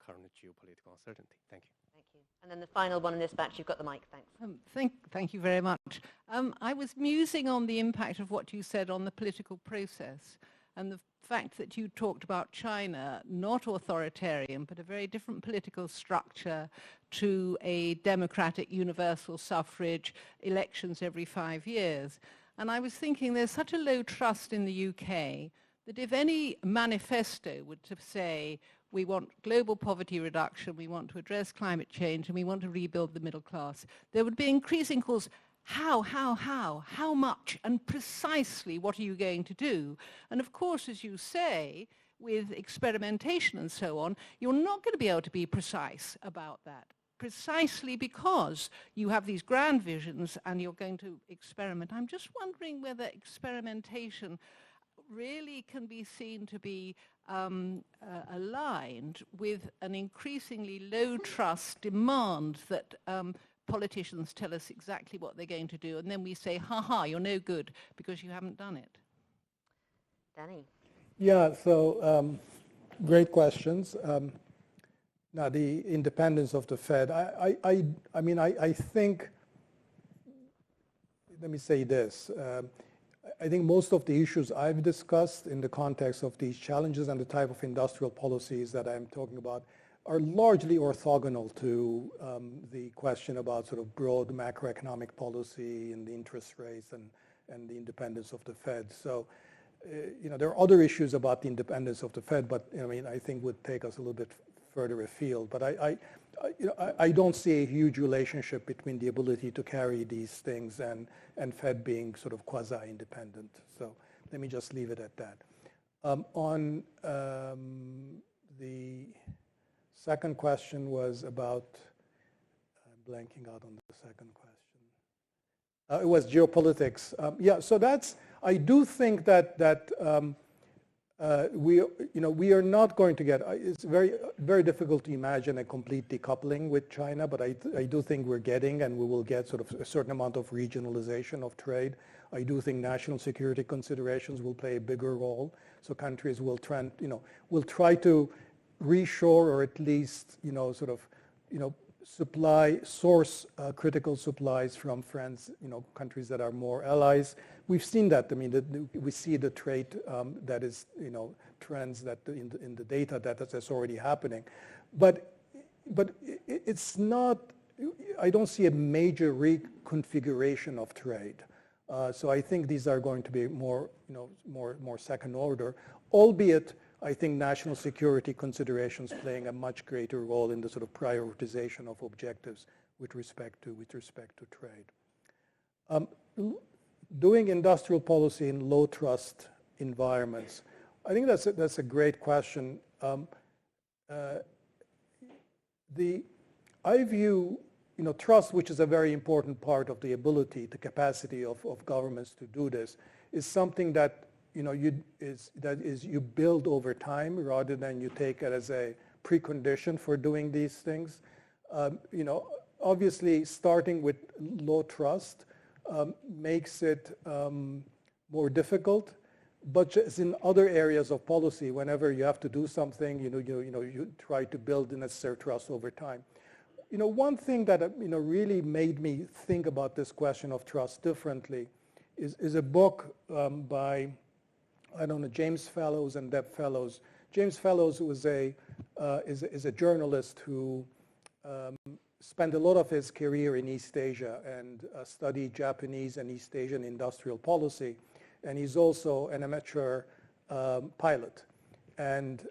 current geopolitical uncertainty? Thank you. Thank you. And then the final one in this batch, you've got the mic. Thanks. Thank you very much. I was musing on the impact of what you said on the political process and the fact that you talked about China, not authoritarian, but a very different political structure to a democratic universal suffrage, elections every 5 years. And I was thinking there's such a low trust in the UK that if any manifesto would to say, we want global poverty reduction, we want to address climate change, and we want to rebuild the middle class, there would be increasing calls. How much, and precisely what are you going to do? And of course, as you say, with experimentation and so on, you're not going to be able to be precise about that, precisely because you have these grand visions and you're going to experiment. I'm just wondering whether experimentation really can be seen to be aligned with an increasingly low trust demand that politicians tell us exactly what they're going to do, and then we say, you're no good because you haven't done it. Dani. Yeah, so great questions. Now, the independence of the Fed, I think, let me say this. I think most of the issues I've discussed in the context of these challenges and the type of industrial policies that I'm talking about are largely orthogonal to the question about sort of broad macroeconomic policy and the interest rates and the independence of the Fed. So, there are other issues about the independence of the Fed, but I think would take us a little bit further afield. But I don't see a huge relationship between the ability to carry these things and Fed being sort of quasi-independent. So let me just leave it at that. On the second question was about, I'm blanking out on the second question. It was geopolitics. Yeah, so I do think that we are not going to get, it's very difficult to imagine a complete decoupling with China, but I do think we're getting, and we will get sort of a certain amount of regionalization of trade. I do think national security considerations will play a bigger role. So countries will try to reshore, or at least, source critical supplies from friends, countries that are more allies. We've seen that. I mean, we see the trade that is, trends that in the data that's already happening. But it's not, I don't see a major reconfiguration of trade. So I think these are going to be more second order, albeit I think national security considerations playing a much greater role in the sort of prioritization of objectives with respect to trade. Doing industrial policy in low trust environments, I think that's a great question. I view trust, which is a very important part of the ability, the capacity of governments to do this, is something that you build over time rather than you take it as a precondition for doing these things. Obviously, starting with low trust makes it more difficult. But just in other areas of policy, whenever you have to do something, you try to build the necessary trust over time. One thing that really made me think about this question of trust differently is a book by, I don't know, James Fallows and Deb Fellows. James Fallows is a journalist who spent a lot of his career in East Asia and studied Japanese and East Asian industrial policy. And he's also an amateur pilot. And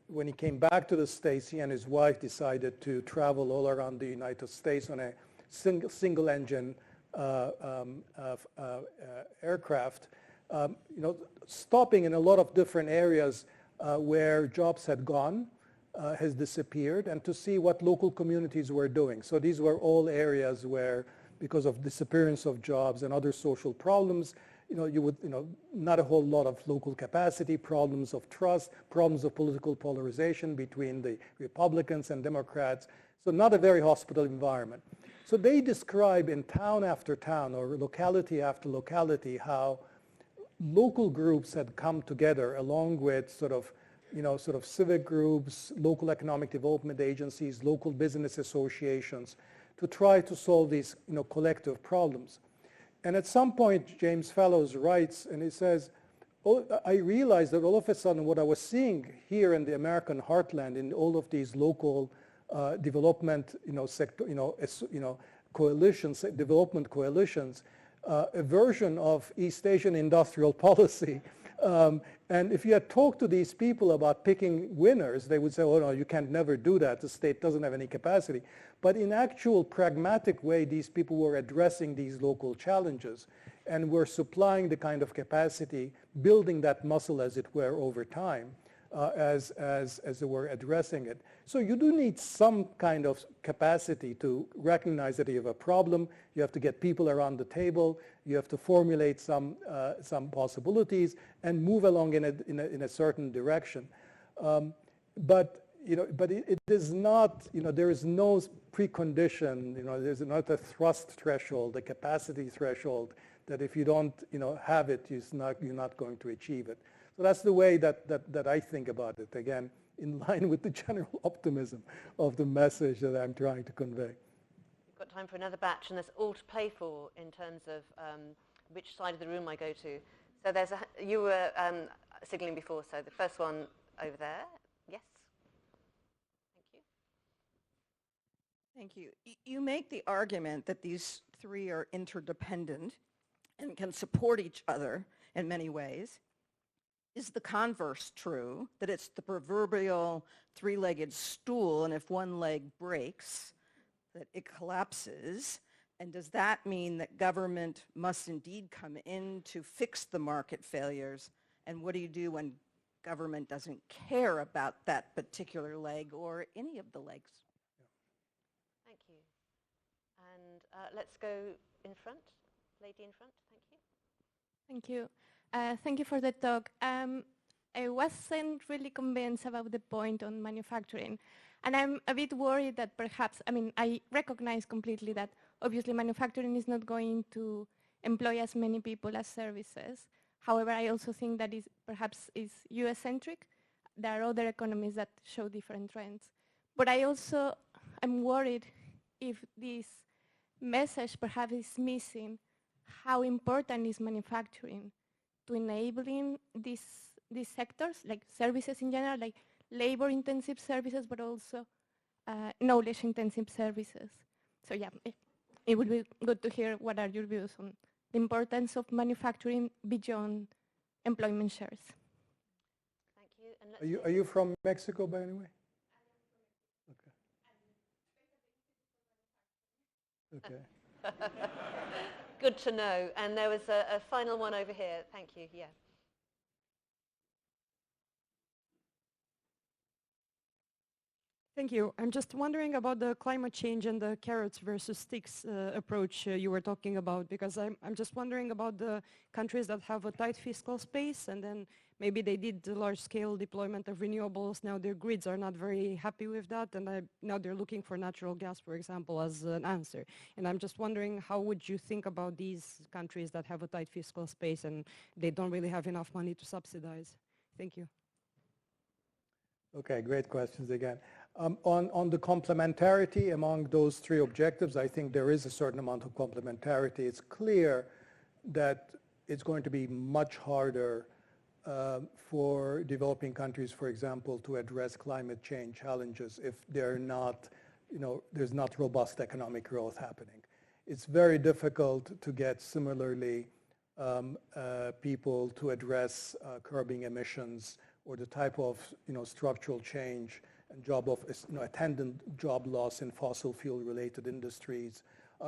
when he came back to the States, he and his wife decided to travel all around the United States on a single engine aircraft, stopping in a lot of different areas where jobs had gone, has disappeared, and to see what local communities were doing. So these were all areas where, because of disappearance of jobs and other social problems, not a whole lot of local capacity, problems of trust, problems of political polarization between the Republicans and Democrats. So not a very hospitable environment. So they describe in town after town or locality after locality how local groups had come together along with sort of civic groups, local economic development agencies, local business associations to try to solve these collective problems. And at some point, James Fallows writes, and he says, I realized that all of a sudden what I was seeing here in the American heartland in all of these local development, coalitions, development coalitions, a version of East Asian industrial policy. And if you had talked to these people about picking winners, they would say, oh no, you can't never do that. The state doesn't have any capacity. But in actual pragmatic way, these people were addressing these local challenges and were supplying the kind of capacity, building that muscle, as it were, over time, as they were addressing it. So you do need some kind of capacity to recognize that you have a problem. You have to get people around the table. You have to formulate some possibilities and move along in a certain direction. But it is not, there is no precondition, there's not a thrust threshold, a capacity threshold that if you don't, have it, you're not going to achieve it. So that's the way that I think about it, again, in line with the general optimism of the message that I'm trying to convey. We've got time for another batch, and there's all to play for in terms of which side of the room I go to. So you were signaling before, so the first one over there. Yes. Thank you. You make the argument that these three are interdependent and can support each other in many ways. is the converse true, that it's the proverbial three-legged stool, and if one leg breaks, that it collapses? And does that mean that government must indeed come in to fix the market failures? And what do you do when government doesn't care about that particular leg or any of the legs? Thank you. And let's go in front. Lady in front, thank you. Thank you. Thank you for the talk. I wasn't really convinced about the point on manufacturing. And I'm a bit worried that perhaps, I mean, I recognize completely that obviously manufacturing is not going to employ as many people as services. However, I also think that perhaps is US-centric. There are other economies that show different trends. But I also am worried if this message perhaps is missing how important is manufacturing to enabling these sectors, like services in general, like labor-intensive services, but also knowledge-intensive services. So yeah, it would be good to hear what are your views on the importance of manufacturing beyond employment shares. Thank you. And Are you from Mexico, by any way? Okay. Okay. Good to know. And there was a final one over here. Thank you. Yeah. Thank you. I'm just wondering about the climate change and the carrots versus sticks approach you were talking about, because I'm just wondering about the countries that have a tight fiscal space and then maybe they did the large-scale deployment of renewables. Now their grids are not very happy with that, and now they're looking for natural gas, for example, as an answer. And I'm just wondering, how would you think about these countries that have a tight fiscal space and they don't really have enough money to subsidize? Thank you. Okay, great questions again. On the complementarity among those three objectives, I think there is a certain amount of complementarity. It's clear that it's going to be much harder for developing countries, for example, to address climate change challenges if they're not, there's not robust economic growth happening. It's very difficult to get similarly people to address curbing emissions or the type of structural change and attendant job loss in fossil fuel related industries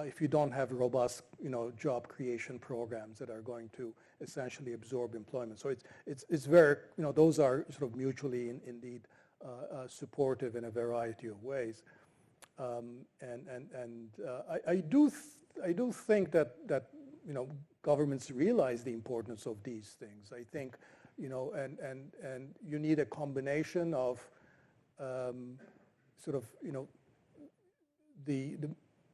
if you don't have robust job creation programs that are going to essentially absorb employment. So it's very, those are sort of mutually indeed supportive in a variety of ways. I do think that governments realize the importance of these things. I think and you need a combination of the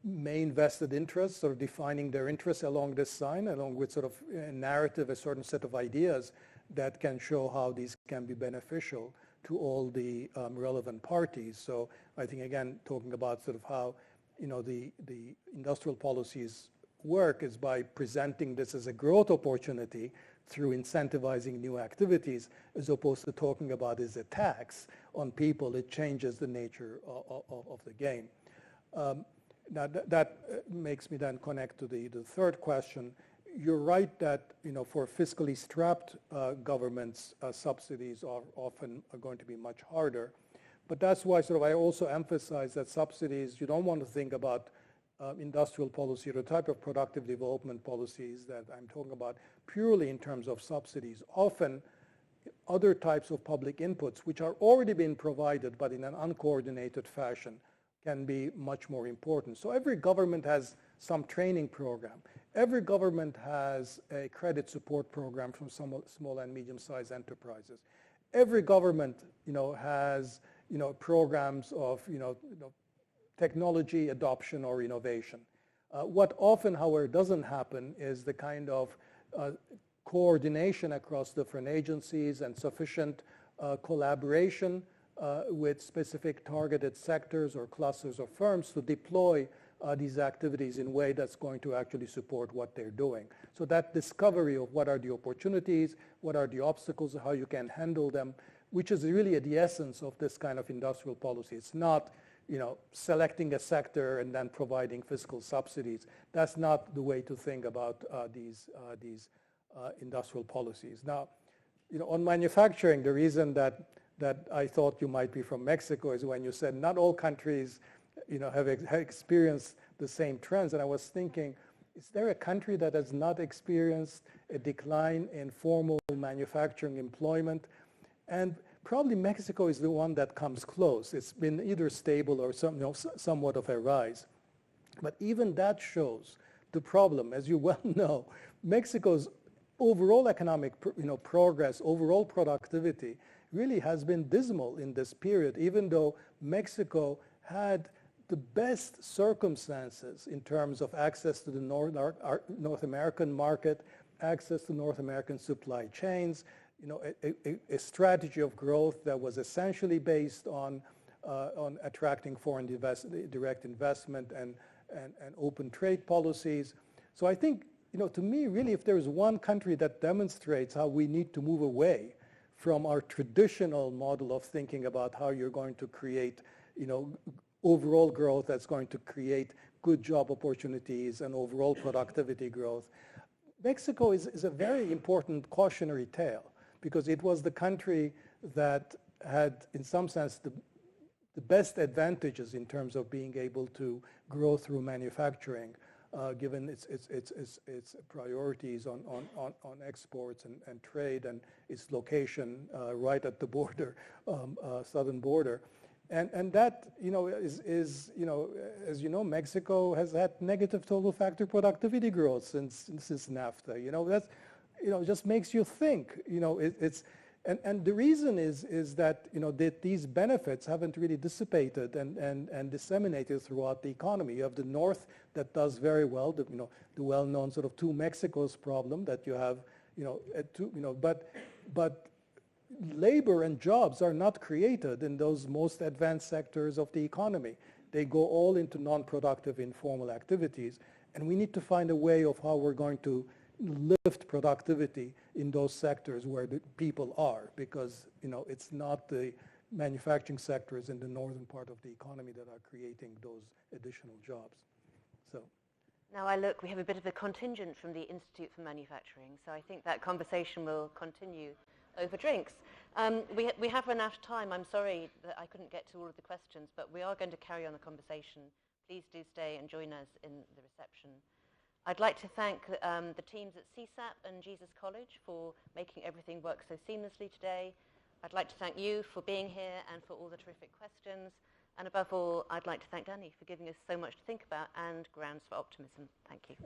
main vested interests, sort of defining their interests along this line, along with sort of a narrative, a certain set of ideas that can show how these can be beneficial to all the relevant parties. So I think, again, talking about sort of how the industrial policies work is by presenting this as a growth opportunity through incentivizing new activities, as opposed to talking about as a tax on people. It changes the nature of the game. Now that makes me then connect to the third question. You're right that for fiscally strapped governments, subsidies are often going to be much harder. But that's why sort of I also emphasize that subsidies, you don't want to think about industrial policy or the type of productive development policies that I'm talking about purely in terms of subsidies. Often other types of public inputs which are already being provided but in an uncoordinated fashion can be much more important. So every government has some training program. Every government has a credit support program from some small and medium-sized enterprises. Every government has programs of technology adoption or innovation. What often, however, doesn't happen is the kind of coordination across different agencies and sufficient collaboration with specific targeted sectors or clusters of firms to deploy these activities in a way that's going to actually support what they're doing. So that discovery of what are the opportunities, what are the obstacles, how you can handle them, which is really at the essence of this kind of industrial policy. It's not selecting a sector and then providing fiscal subsidies. That's not the way to think about these industrial policies. Now, on manufacturing, the reason that I thought you might be from Mexico is when you said not all countries, have experienced the same trends. And I was thinking, is there a country that has not experienced a decline in formal manufacturing employment? And probably Mexico is the one that comes close. It's been either stable or somewhat of a rise. But even that shows the problem. As you well know, Mexico's overall economic progress, overall productivity really has been dismal in this period, even though Mexico had the best circumstances in terms of access to the North American market, access to North American supply chains, a strategy of growth that was essentially based on attracting foreign direct investment and open trade policies. So I think, to me, really, if there is one country that demonstrates how we need to move away from our traditional model of thinking about how you're going to create, overall growth that's going to create good job opportunities and overall productivity growth, Mexico is a very important cautionary tale, because it was the country that had, in some sense, the best advantages in terms of being able to grow through manufacturing, given its priorities on exports and trade, and its location right at the border, southern border. And that, is as you know, Mexico has had negative total factor productivity growth since NAFTA. That's, just makes you think, and the reason is that, that these benefits haven't really dissipated and disseminated throughout the economy. You have the North that does very well, the well-known sort of two Mexicos problem that you have, but labor and jobs are not created in those most advanced sectors of the economy. They go all into non-productive informal activities, and we need to find a way of how we're going to lift productivity in those sectors where the people are, because it's not the manufacturing sectors in the northern part of the economy that are creating those additional jobs. So now we have a bit of a contingent from the Institute for Manufacturing, so I think that conversation will continue over drinks. We have run out of time. I'm sorry that I couldn't get to all of the questions, but we are going to carry on the conversation. Please do stay and join us in the reception. I'd like to thank the teams at CSAP and Jesus College for making everything work so seamlessly today. I'd like to thank you for being here and for all the terrific questions. And above all, I'd like to thank Dani for giving us so much to think about and grounds for optimism. Thank you.